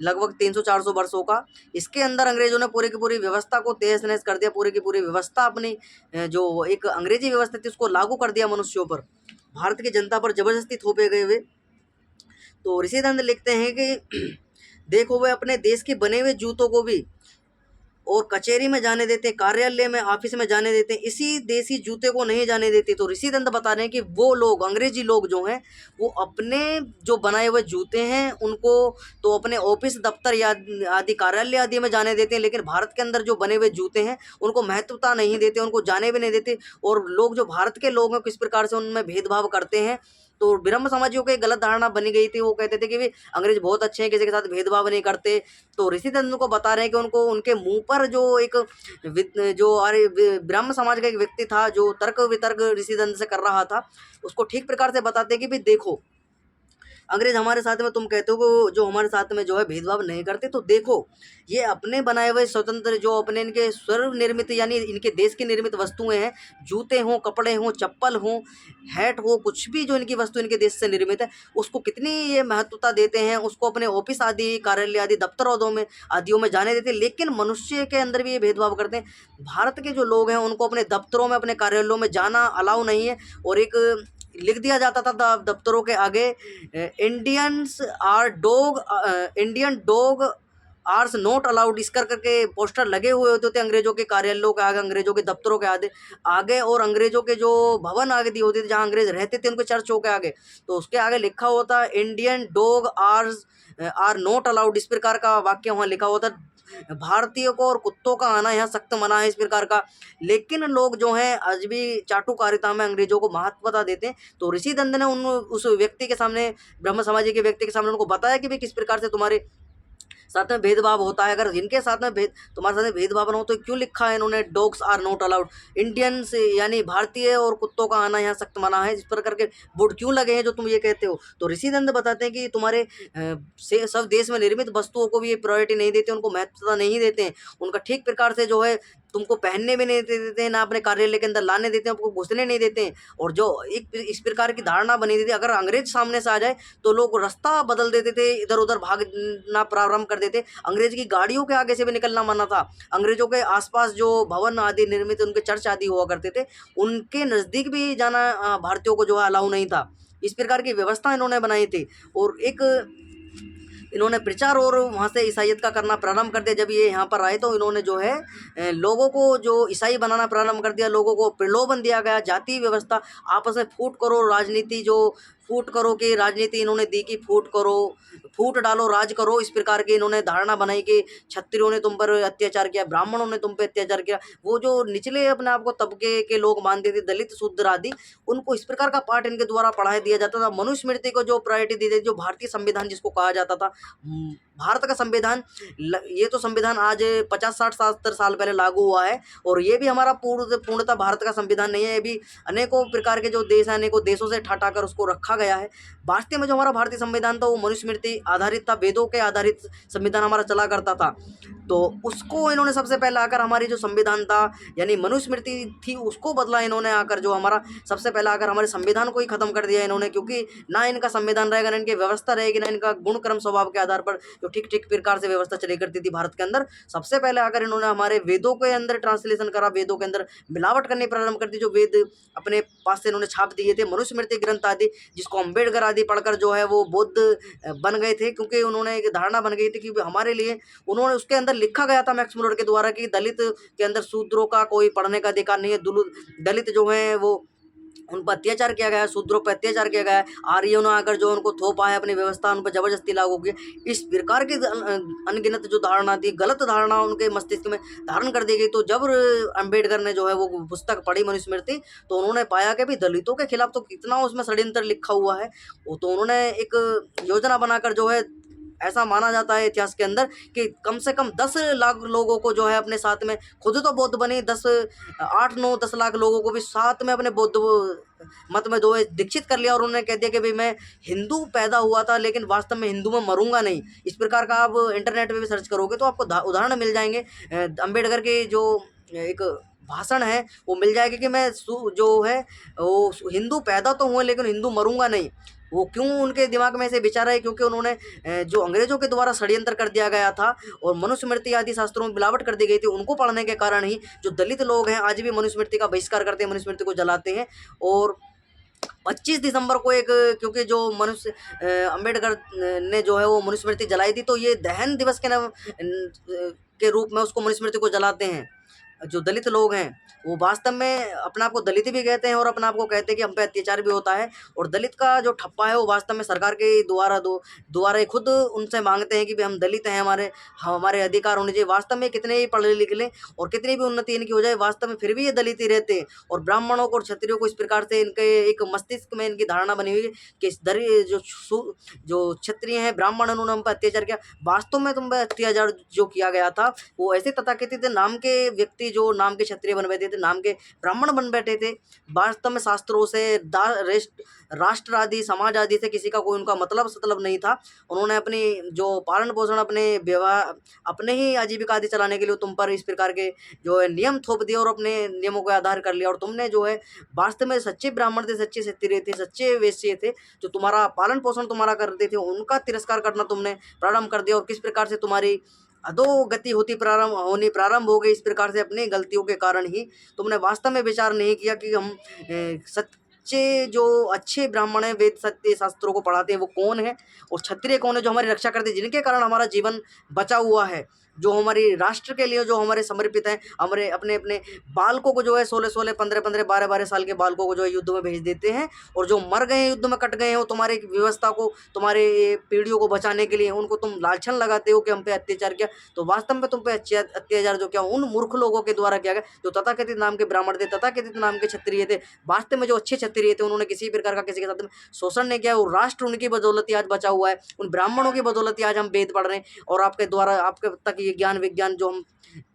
लगभग 300-400 वर्षों का, इसके अंदर अंग्रेजों ने पूरी की पूरी व्यवस्था को तहस नहस कर दिया। पूरी की पूरी व्यवस्था अपनी जो एक अंग्रेजी व्यवस्था थी उसको लागू कर दिया मनुष्यों पर, भारत की जनता पर जबरदस्ती थोपे गए हुए। तो ऋषिदंत लिखते हैं कि देखो वे अपने देश के बने हुए जूतों को भी और कचहरी में जाने देते, कार्यालय में, ऑफिस में जाने देते, इसी देसी जूते को नहीं जाने देते। तो ऋषिदंत बता रहे हैं कि वो लोग, अंग्रेजी लोग जो हैं, वो अपने जो बनाए हुए जूते हैं उनको तो अपने ऑफिस, दफ्तर या आदि कार्यालय आदि में जाने देते हैं, लेकिन भारत के अंदर जो बने हुए जूते हैं उनको महत्वता नहीं देते, उनको जाने भी नहीं देते। और लोग जो भारत के लोग हैं किस प्रकार से उनमें भेदभाव करते हैं। तो ब्रह्म समाजियों को एक गलत धारणा बनी गई थी, वो कहते थे कि भी अंग्रेज बहुत अच्छे हैं, किसी के साथ भेदभाव नहीं करते। तो ऋषिदंत को बता रहे हैं कि उनको उनके मुंह पर जो एक जो ब्राह्मण समाज का एक व्यक्ति था जो तर्क वितर्क ऋषिदंत से कर रहा था, उसको ठीक प्रकार से बताते कि भी देखो अंग्रेज हमारे साथ में, तुम कहते हो कि जो हमारे साथ में जो है भेदभाव नहीं करते, तो देखो ये अपने बनाए हुए स्वतंत्र जो अपने इनके स्व निर्मित यानी इनके देश की निर्मित वस्तुएं हैं, जूते हों, कपड़े हों, चप्पल हों, हैट हो, कुछ भी जो इनकी वस्तु इनके देश से निर्मित है उसको कितनी ये महत्वता देते हैं, उसको अपने ऑफिस आदि, कार्यालय आदि, दफ्तर में आदियों में जाने देते हैं। लेकिन मनुष्य के अंदर भी ये भेदभाव करते हैं। भारत के जो लोग हैं उनको अपने दफ्तरों में, अपने कार्यालयों में जाना अलाउ नहीं है। और एक लिख दिया जाता था दफ्तरों के आगे, Indians are dog, Indian dog are not allowed, इस करके पोस्टर लगे हुए होते थे अंग्रेजों के कार्यालयों के आगे, अंग्रेजों के दफ्तरों के आगे और अंग्रेजों के जो भवन आगे दी होती थी जहाँ अंग्रेज रहते थे उनके चर्चों के आगे, तो उसके आगे लिखा होता Indian dog are not allowed, इस प्रकार का वाक्य वहाँ लिखा होता। भारतीयों को और कुत्तों का आना यहाँ सख्त मना है, इस प्रकार का। लेकिन लोग जो हैं आज भी चाटुकारिता में अंग्रेजों को महत्वता देते हैं। तो ऋषिदंत ने उस व्यक्ति के सामने, ब्रह्म समाजी के व्यक्ति के सामने उनको बताया कि भाई किस प्रकार से तुम्हारे साथ में भेदभाव होता है। अगर इनके साथ में तुम्हारे साथ में भेदभाव ना हो तो क्यों लिखा है इन्होंने dogs are not allowed, Indians यानी भारतीय और कुत्तों का आना यहाँ सख्त मना है, इस प्रकार के बोर्ड क्यों लगे हैं जो तुम ये कहते हो। तो ऋषिदंत बताते हैं कि तुम्हारे सब देश में निर्मित वस्तुओं को भी ये प्रायोरिटी नहीं देते, उनको महत्वता नहीं देते हैं, उनका ठीक प्रकार से जो है तुमको पहनने भी नहीं देते हैं, ना अपने कार्यालय के अंदर लाने देते हैं, आपको घुसने नहीं देते हैं। और जो एक इस प्रकार की धारणा बनी थी, अगर अंग्रेज सामने से आ जाए तो लोग रास्ता बदल देते थे, इधर उधर भागना प्रारंभ कर देते। अंग्रेज की गाड़ियों के आगे से भी निकलना मना था। अंग्रेजों के आसपास जो भवन आदि निर्मित, उनके चर्च आदि हुआ करते थे, उनके नज़दीक भी जाना भारतीयों को जो है अलाउ नहीं था। इस प्रकार की व्यवस्था इन्होंने बनाई थी। और एक इन्होंने प्रचार और वहाँ से ईसाइयत का करना प्रारंभ कर दिया। जब ये यहाँ पर आए तो इन्होंने जो है लोगों को जो ईसाई बनाना प्रारंभ कर दिया, लोगों को प्रलोभन दिया गया, जाति व्यवस्था, आपस में फूट करो, राजनीति जो फूट करो की राजनीति इन्होंने दी कि फूट करो, फूट डालो, राज करो, इस प्रकार की इन्होंने धारणा बनाई कि क्षत्रियों ने तुम पर अत्याचार किया, ब्राह्मणों ने तुम पर अत्याचार किया। वो जो निचले अपने आप को तबके के लोग मानते थे, दलित, शूद्र आदि, उनको इस प्रकार का पाठ इनके द्वारा पढ़ाया दिया जाता था। मनुस्मृति को जो प्रायोरिटी दी जाती, जो भारतीय संविधान जिसको कहा जाता था, भारत का संविधान, ये तो संविधान आज 50-60-70 साल पहले लागू हुआ है और ये भी हमारा पूर्णतः भारत का संविधान नहीं है। ये भी अनेकों प्रकार के जो देश हैं, अनेकों देशों से ठाटा कर उसको रखा गया है। वास्तव में जो हमारा भारतीय संविधान था वो मनुस्मृति आधारित था, वेदों के आधारित संविधान हमारा चला करता था। तो उसको इन्होंने सबसे पहले आकर हमारी जो संविधान था यानी मनुस्मृति थी उसको बदला इन्होंने आकर, जो हमारा सबसे पहले आकर हमारे संविधान को ही खत्म कर दिया इन्होंने। क्योंकि ना इनका संविधान रहेगा, ना इनकी व्यवस्था रहेगी, ना इनका गुण कर्म स्वभाव के आधार पर जो ठीक ठीक प्रकार से व्यवस्था चली करती थी भारत के अंदर। सबसे पहले आकर इन्होंने हमारे वेदों के अंदर ट्रांसलेशन करा, वेदों के अंदर मिलावट करनी प्रारंभ कर दी। जो वेद अपने पास से इन्होंने छाप दिए थे, मनुस्मृति ग्रंथ आदि, जिसको अम्बेडकर आदि पढ़कर जो है वो बौद्ध बन गए थे, क्योंकि उन्होंने एक धारणा बन गई थी कि हमारे लिए, उन्होंने उसके अंदर लिखा गया था मैक्स मुलर के द्वारा कि दलित के अंदर शूद्रों का कोई पढ़ने का अधिकार नहीं है, दलित जो है वो उन पर अत्याचार किया गया है, शूद्रों पर अत्याचार किया गया है, आर्यों ने आकर जो उनको थोपा है, अपनी व्यवस्था उन पर जबरदस्ती लागू की। इस प्रकार की अनगिनत जो धारणा थी, गलत धारणा उनके मस्तिष्क में धारण कर दी गई। तो जब अम्बेडकर ने जो है वो पुस्तक पढ़ी मनुस्मृति, तो उन्होंने पाया कि भी दलितों के खिलाफ तो कितना उसमें षड्यंत्र लिखा हुआ है। तो उन्होंने एक योजना बनाकर जो है ऐसा माना जाता है इतिहास के अंदर कि कम से कम 10 लाख लोगों को जो है अपने साथ में, खुद तो बौद्ध बने, 8 9 10 लाख लोगों को भी साथ में अपने बौद्ध मत में जो है दीक्षित कर लिया, और उन्होंने कह दिया कि भाई मैं हिंदू पैदा हुआ था लेकिन वास्तव में हिंदू में मरूंगा नहीं। इस प्रकार का आप इंटरनेट पे भी सर्च करोगे तो आपको उदाहरण मिल जाएंगे। अंबेडकर के जो एक भाषण है वो मिल जाएगा कि मैं जो है वो हिंदू पैदा तो हुए लेकिन हिंदू मरूंगा नहीं। वो क्यों उनके दिमाग में ऐसे विचार है? क्योंकि उन्होंने जो अंग्रेजों के द्वारा षड्यंत्र कर दिया गया था और मनुस्मृति आदि शास्त्रों में मिलावट कर दी गई थी, उनको पढ़ने के कारण ही जो दलित लोग हैं आज भी मनुस्मृति का बहिष्कार करते हैं, मनुस्मृति को जलाते हैं। और 25 दिसंबर को एक, क्योंकि जो अंबेडकर ने जो है वो मनुस्मृति जलाई थी, तो ये दहन दिवस के नाम के रूप में उसको मनुस्मृति को जलाते हैं। जो दलित लोग हैं वो वास्तव में अपने आप को दलित भी कहते हैं और अपने आप को कहते हैं कि हम पे अत्याचार भी होता है। और दलित का जो ठप्पा है वो वास्तव में सरकार के द्वारा ही खुद उनसे मांगते हैं कि भाई हम दलित हैं, हमारे अधिकार होने चाहिए। वास्तव में कितने ही पढ़े लिख लें और कितनी भी उन्नति इनकी हो जाए, वास्तव में फिर भी ये दलित ही रहते हैं। और ब्राह्मणों को और क्षत्रियों को इस प्रकार से इनके एक मस्तिष्क में इनकी धारणा बनी हुई है कि जो क्षत्रिय हैं, ब्राह्मण, उन्होंने हम पर अत्याचार किया। वास्तव में तुम पर अत्याचार जो किया गया था वो ऐसे तथाकथित नाम के व्यक्ति जो नाम के क्षत्रिय बन बैठे थे, नाम के ब्राह्मण बन बैठे थे, वास्तव में शास्त्रों से राष्ट्र आदि समाज आदि से किसी का कोई उनका मतलब सतलब नहीं था। उन्होंने अपनी जो पालन पोषण, अपने व्यवहार, अपने ही आजीविका आदि चलाने के लिए तुम पर इस प्रकार के जो है नियम थोप दिए और अपने नियमों का आधार कर लिया। और तुमने जो है वास्तव में सच्चे ब्राह्मण थे, सच्चे क्षत्रिय थे, सच्चे वैश्य थे, जो तुम्हारा पालन पोषण तुम्हारा करते थे, उनका तिरस्कार करना तुमने प्रारंभ कर दिया। और किस प्रकार से तुम्हारी अधोगति होनी प्रारंभ हो गई, इस प्रकार से अपनी गलतियों के कारण ही तुमने वास्तव में विचार नहीं किया कि हम सच्चे जो अच्छे ब्राह्मण हैं, वेद सत्य शास्त्रों को पढ़ाते हैं, वो कौन है, और क्षत्रिय कौन है जो हमारी रक्षा करते हैं, जिनके कारण हमारा जीवन बचा हुआ है, जो हमारी राष्ट्र के लिए जो हमारे समर्पित हैं। हमारे अपने अपने बालकों को जो है 16-16, 15-15, 12-12 साल के बालकों को जो है युद्ध में भेज देते हैं, और जो मर गए हैं, युद्ध में कट गए हैं, वो तुम्हारी व्यवस्था को, तुम्हारे पीढ़ियों को बचाने के लिए उनको तुम लालछन लगाते हो कि हम पे अत्याचार किया। तो वास्तव में तुम पे अत्याचार जो क्या उन मूर्ख लोगों के द्वारा किया गया, जो तथाकथित नाम के ब्राह्मण थे, तथाकथित नाम के क्षत्रिय थे। वास्तव में जो अच्छे क्षत्रिय थे उन्होंने किसी प्रकार का किसी के साथ में शोषण नहीं किया, और राष्ट्र उनकी बदौलत ही आज बचा हुआ है, उन ब्राह्मणों की बदौलत ही आज हम वेद पढ़ रहे हैं, और आपके द्वारा आपके तक ये ज्ञान विज्ञान जो हम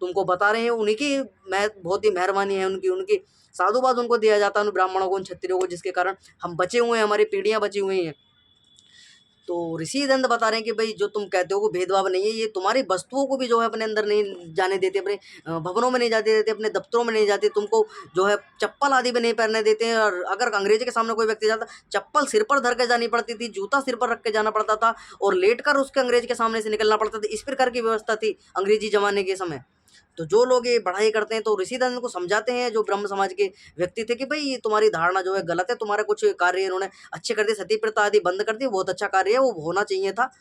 तुमको बता रहे हैं, उन्हीं की बहुत ही मेहरबानी है, उनकी साधुवाद उनको दिया जाता है, उन ब्राह्मणों को, उन क्षत्रियों को, जिसके कारण हम बचे हुए हैं, हमारी पीढ़ियां बची हुई हैं। तो ऋषि दंड बता रहे हैं कि भाई जो तुम कहते हो वो भेदभाव नहीं है, ये तुम्हारी वस्तुओं को भी जो है अपने अंदर नहीं जाने देते, अपने भवनों में नहीं जाते देते, अपने दफ्तरों में नहीं जाते, तुमको जो है चप्पल आदि भी नहीं पहनने देते हैं। और अगर अंग्रेजी के सामने कोई व्यक्ति जाता, चप्पल सिर पर धर के जानी पड़ती थी, जूता सिर पर रख के जाना पड़ता था, और लेट कर उसके अंग्रेज के सामने से निकलना पड़ता था। इस प्रकार की व्यवस्था थी अंग्रेजी जमाने के समय। तो जो लोग ये पढ़ाई करते हैं तो ऋषि दंड को समझाते हैं, जो ब्रह्म समाज के व्यक्ति थे, कि भाई ये तुम्हारी धारणा जो है गलत है, तुम्हारे कुछ कार्य इन्होंने अच्छे कर दिए, सती प्रथा आदि बंद कर दी, बहुत अच्छा कार्य है, वो होना चाहिए था,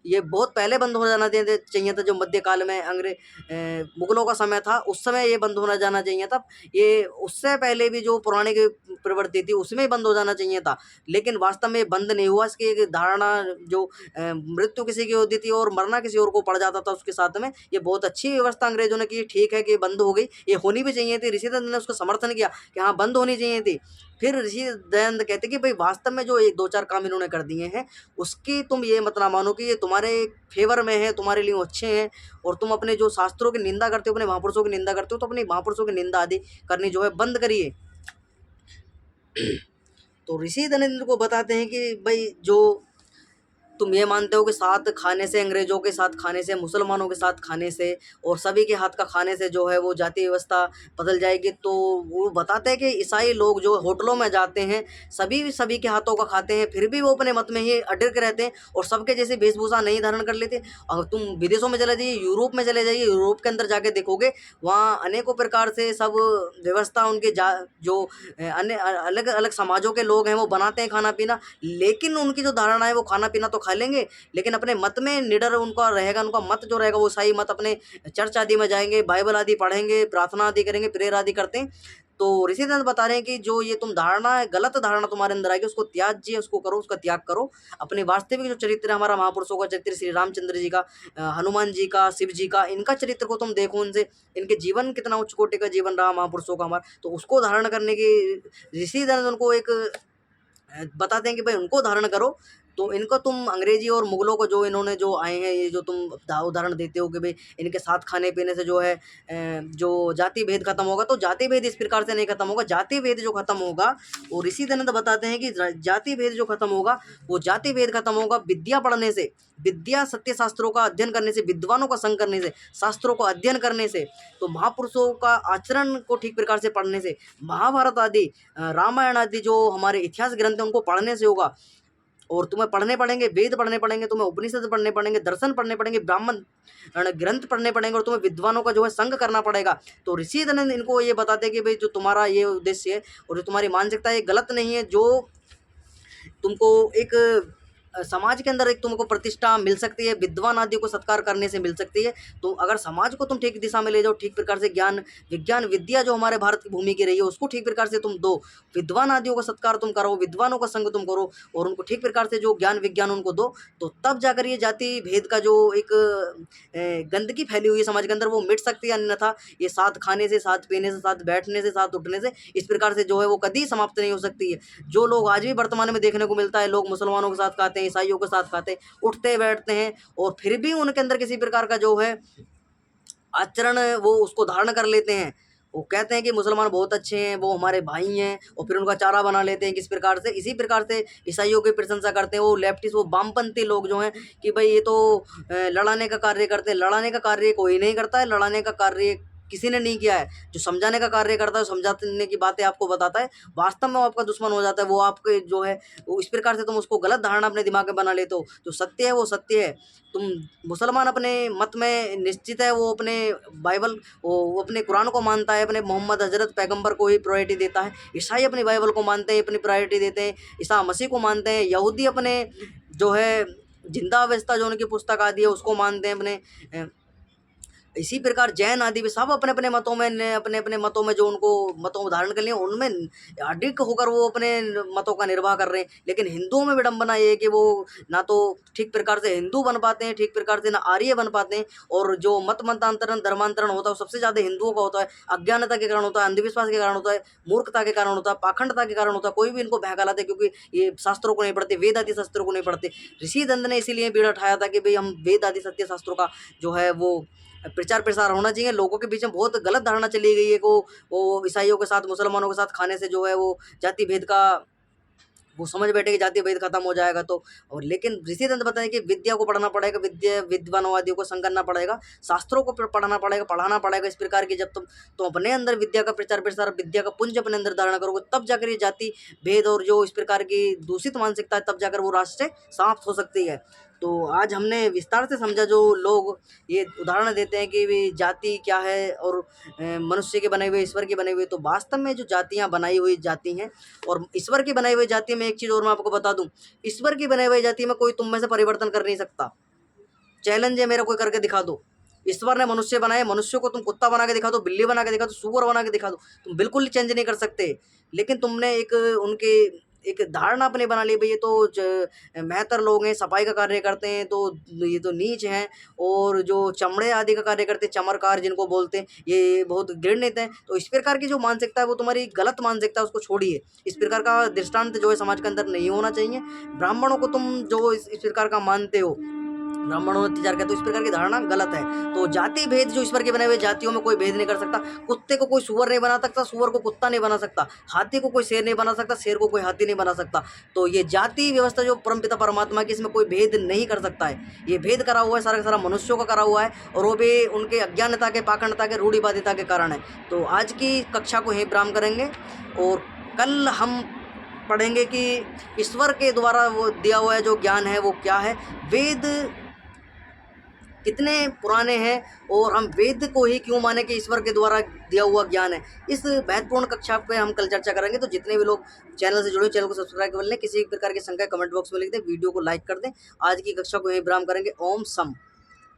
ये बहुत पहले बंद हो जाना चाहिए था। जो मध्यकाल में मुगलों का समय था, उस समय ये बंद होना जाना चाहिए था। ये उससे पहले भी जो पुराने की प्रवृत्ति थी उसमें ही बंद हो जाना चाहिए था, लेकिन वास्तव में बंद नहीं हुआ। इसकी एक धारणा जो मृत्यु किसी की होती थी और मरना किसी और को पड़ जाता था उसके साथ में, ये बहुत अच्छी व्यवस्था अंग्रेजों ने की। ठीक है कि बंद हो गई, ये होनी भी चाहिए थी, ऋषि दयानंद ने उसका समर्थन किया कि हाँ बंद होनी चाहिए थी। फिर ऋषि दयानंद कहते कि भाई वास्तव में जो एक दो चार काम इन्होंने कर दिए हैं उसकी तुम ये मत ना मानो कि ये तुम्हारे फेवर में है, तुम्हारे लिए अच्छे हैं, और तुम अपने जो शास्त्रों की निंदा करते हो, अपने महापुरुषों की निंदा करते हो, तो अपने महापुरुषों की निंदा आदि करनी जो है बंद करिए। तो ऋषि दयानंद को बताते हैं कि भाई जो तुम ये मानते हो कि साथ खाने से, अंग्रेजों के साथ खाने से, मुसलमानों के साथ खाने से और सभी के हाथ का खाने से जो है वो जाति व्यवस्था बदल जाएगी, तो वो बताते हैं कि ईसाई लोग जो होटलों में जाते हैं सभी के हाथों का खाते हैं, फिर भी वो अपने मत में ही अडिग रहते हैं और सबके जैसे वेशभूषा नहीं धारण कर लेते। और तुम विदेशों में चले जाइए, यूरोप में चले जाइए, यूरोप के अंदर जाके देखोगे वहाँ अनेकों प्रकार से सब व्यवस्था उनके जो अन्य अलग अलग समाजों के लोग हैं वो बनाते हैं खाना पीना, लेकिन उनकी जो धारणा है वो खाना पीना तो खा लेंगे, लेकिन अपने मत में निडर उनका रहेगा। उनका मत जो रहेगा वो ईसाई मत, अपने चर्च आदि में जाएंगे, बाइबल आदि पढ़ेंगे, प्रार्थना आदि करेंगे, प्रेयर आदि करते हैं। तो ऋषि दयानंद बता रहे हैं कि जो ये तुम धारणा है, गलत धारणा तुम्हारे अंदर आएगी, उसको त्याज्य, उसको करो, उसका त्याग करो। अपने वास्तविक जो चरित्र है हमारा, महापुरुषों का चरित्र, श्री रामचंद्र जी का, हनुमान जी का, शिव जी का, इनका चरित्र को तुम देखो, उनसे इनके जीवन कितना उच्च कोटि का जीवन रहा महापुरुषों का हमारा, तो उसको धारण करने की ऋषि दयानंद उनको एक बताते हैं कि भाई उनको धारण करो, तो इनको तुम अंग्रेजी और मुगलों को जो इन्होंने जो आए हैं, ये जो तुम उदाहरण देते हो कि भाई इनके साथ खाने पीने से जो है जो जाति भेद खत्म होगा, तो जाति भेद इस प्रकार से नहीं खत्म होगा। जाति भेद जो खत्म होगा वो ऋषि दयानंद बताते हैं कि जाति भेद जो खत्म होगा वो जाति भेद खत्म होगा विद्या पढ़ने से, विद्या सत्य शास्त्रों का अध्ययन करने से, विद्वानों का संग करने से, शास्त्रों को अध्ययन करने से, तो महापुरुषों का आचरण को ठीक प्रकार से पढ़ने से, महाभारत आदि रामायण आदि जो हमारे इतिहास ग्रंथ हैं उनको पढ़ने से होगा। और तुम्हें पढ़ने पड़ेंगे, वेद पढ़ने पड़ेंगे, तुम्हें उपनिषद पढ़ने पड़ेंगे, दर्शन पढ़ने पड़ेंगे, ब्राह्मण ग्रंथ पढ़ने पड़ेंगे, और तुम्हें विद्वानों का जो है संग करना पड़ेगा। तो ऋषि दयानंद इनको ये बताते हैं कि भाई जो तुम्हारा ये उद्देश्य है और जो तुम्हारी मानसिकता है ये गलत नहीं है। जो तुमको एक समाज के अंदर एक तुमको प्रतिष्ठा मिल सकती है, विद्वान आदि को सत्कार करने से मिल सकती है। तो अगर समाज को तुम ठीक दिशा में ले जाओ, ठीक प्रकार से ज्ञान विज्ञान विद्या जो हमारे भारत की भूमि की रही है उसको ठीक प्रकार से तुम दो, विद्वान आदियों का सत्कार तुम करो, विद्वानों का संग तुम करो और उनको ठीक प्रकार से जो ज्ञान विज्ञान उनको दो, तो तब जाकर ये जाति भेद का जो एक गंदगी फैली हुई है समाज के अंदर वो मिट सकती है। अन्यथा ये साथ खाने से, साथ पीने से, साथ बैठने से, साथ उठने से, इस प्रकार से जो है वो कभी समाप्त नहीं हो सकती है। जो लोग आज भी वर्तमान में देखने को मिलता है, लोग मुसलमानों के साथ खाते हैं, ईसाइयों के साथ खाते हैं, उठते बैठते हैं और फिर भी उनके अंदर किसी प्रकार का जो है आचरण वो उसको धारण कर लेते हैं। वो कहते हैं कि मुसलमान बहुत अच्छे हैं, वो हमारे भाई हैं, और फिर उनका चारा बना लेते हैं किस प्रकार से। इसी प्रकार से ईसाइयों की प्रशंसा करते हैं वो लेफ्टिस्ट, वो वामपंथी लोग जो हैं कि भाई ये तो लड़ाने का कार्य करते हैं। लड़ाने का कार्य कोई नहीं करता है, लड़ाने का कार्य किसी ने नहीं किया है। जो समझाने का कार्य करता है, समझाने की बातें आपको बताता है, वास्तव में वो आपका दुश्मन हो जाता है। वो आपके जो है वो इस प्रकार से तुम उसको गलत धारणा अपने दिमाग में बना लेते हो। जो सत्य है वो सत्य है। तुम मुसलमान अपने मत में निश्चित है, वो अपने बाइबल वो अपने कुरान को मानता है, अपने मोहम्मद हजरत पैगंबर को ही प्रायोरिटी देता है। ईसाई अपनी बाइबल को मानते हैं, अपनी प्रायोरिटी देते हैं, ईसा मसीह को मानते हैं। यहूदी अपने जो है जिंदा अवस्था जो उनकी पुस्तक आदि है उसको मानते हैं अपने। इसी प्रकार जैन आदि भी सब अपने अपने मतों में अपने अपने मतों में जो उनको मतों को धारण कर लिए उनमें अडिग होकर वो अपने मतों का निर्वाह कर रहे हैं। लेकिन हिंदुओं में विडंबना ये है कि वो ना तो ठीक प्रकार से हिंदू बन पाते हैं, ठीक प्रकार से ना आर्य बन पाते हैं, और जो मतांतरण धर्मांतरण होता है वो सबसे ज़्यादा हिंदुओं का होता है। अज्ञानता के कारण होता है, अंधविश्वास के कारण होता है, मूर्खता के कारण होता है, पाखंडता के कारण होता है। कोई भी इनको बहका लाते क्योंकि ये शास्त्रों को नहीं पढ़ते, वेद आदि शास्त्रों को नहीं पढ़ते। ऋषि दंड ने इसीलिए बीड़ा उठाया था कि भाई हम वेद आदि सत्य शास्त्रों का जो है वो प्रचार प्रसार होना चाहिए। लोगों के बीच में बहुत गलत धारणा चली गई है को वो ईसाइयों के साथ, मुसलमानों के साथ खाने से जो है वो जाति भेद का वो समझ बैठे कि जाति भेद खत्म हो जाएगा। तो और लेकिन ऋषि दंत बताएं कि विद्या को पढ़ना पड़ेगा, विद्वानवादियों को संग करना पड़ेगा, शास्त्रों को पढ़ना पड़ेगा, पढ़ाना पड़ेगा। इस प्रकार की जब तुम अपने अंदर विद्या का प्रचार प्रसार, विद्या का पुंज अपने अंदर धारण करोगे, तब जाकर ये जाति भेद और जो इस प्रकार की दूषित मानसिकता है, तब जाकर वो राष्ट्र से समाप्त हो सकती है। तो आज हमने विस्तार से समझा, जो लोग ये उदाहरण देते हैं कि भी जाति क्या है और मनुष्य के बने हुए, ईश्वर के बने हुए, तो वास्तव में जो जातियां बनाई हुई जाती हैं और ईश्वर की बनाई हुई जाति में एक चीज़ और मैं आपको बता दूं, ईश्वर की बनाई हुई जाति में कोई तुम में से परिवर्तन कर नहीं सकता। चैलेंज है मेरा, कोई करके दिखा दो। ईश्वर ने मनुष्य बनाए, मनुष्य को तुम कुत्ता बना के दिखा दो, बिल्ली बना के दिखा दो, सूअर बना के दिखा दो, तुम बिल्कुल चेंज नहीं कर सकते। लेकिन तुमने एक उनके एक धारणा अपने बना ली, भाई ये तो मेहतर लोग हैं, सफाई का कार्य करते हैं, तो ये तो नीच हैं, और जो चमड़े आदि का कार्य करते हैं, चमरकार जिनको बोलते हैं, ये बहुत घृणित हैं। तो इस प्रकार की जो मानसिकता है वो तुम्हारी गलत मानसिकता है, उसको छोड़िए। इस प्रकार का दृष्टांत जो है समाज के अंदर नहीं होना चाहिए। ब्राह्मणों को तुम जो इस प्रकार का मानते हो, ब्राह्मणों में अत्याचार करते हो, इस प्रकार की धारणा गलत है। तो जाति भेद जो ईश्वर के बने हुए जातियों में कोई भेद नहीं कर सकता। कुत्ते को कोई सुअर नहीं बना सकता, सुअर को कुत्ता नहीं बना सकता, हाथी को कोई शेर नहीं बना सकता, शेर को कोई हाथी नहीं बना सकता। तो ये जाति व्यवस्था जो परमपिता परमात्मा की, इसमें कोई भेद नहीं कर सकता है। ये भेद करा हुआ है सारा का सारा मनुष्यों का करा हुआ है, और वो भी उनके अज्ञानता के, पाखंडता के, रूढ़िवादिता के कारण है। तो आज की कक्षा को यहीं विराम करेंगे और कल हम पढ़ेंगे कि ईश्वर के द्वारा वो दिया हुआ है जो ज्ञान है वो क्या है, वेद कितने पुराने हैं और हम वेद को ही क्यों माने कि ईश्वर के द्वारा दिया हुआ ज्ञान है। इस महत्वपूर्ण कक्षा पे हम कल चर्चा करेंगे। तो जितने भी लोग चैनल से जुड़े, चैनल को सब्सक्राइब कर लें, किसी भी प्रकार की शंका कमेंट बॉक्स में लिख दें, वीडियो को लाइक कर दें। आज की कक्षा को यहीं विराम करेंगे। ओम सम।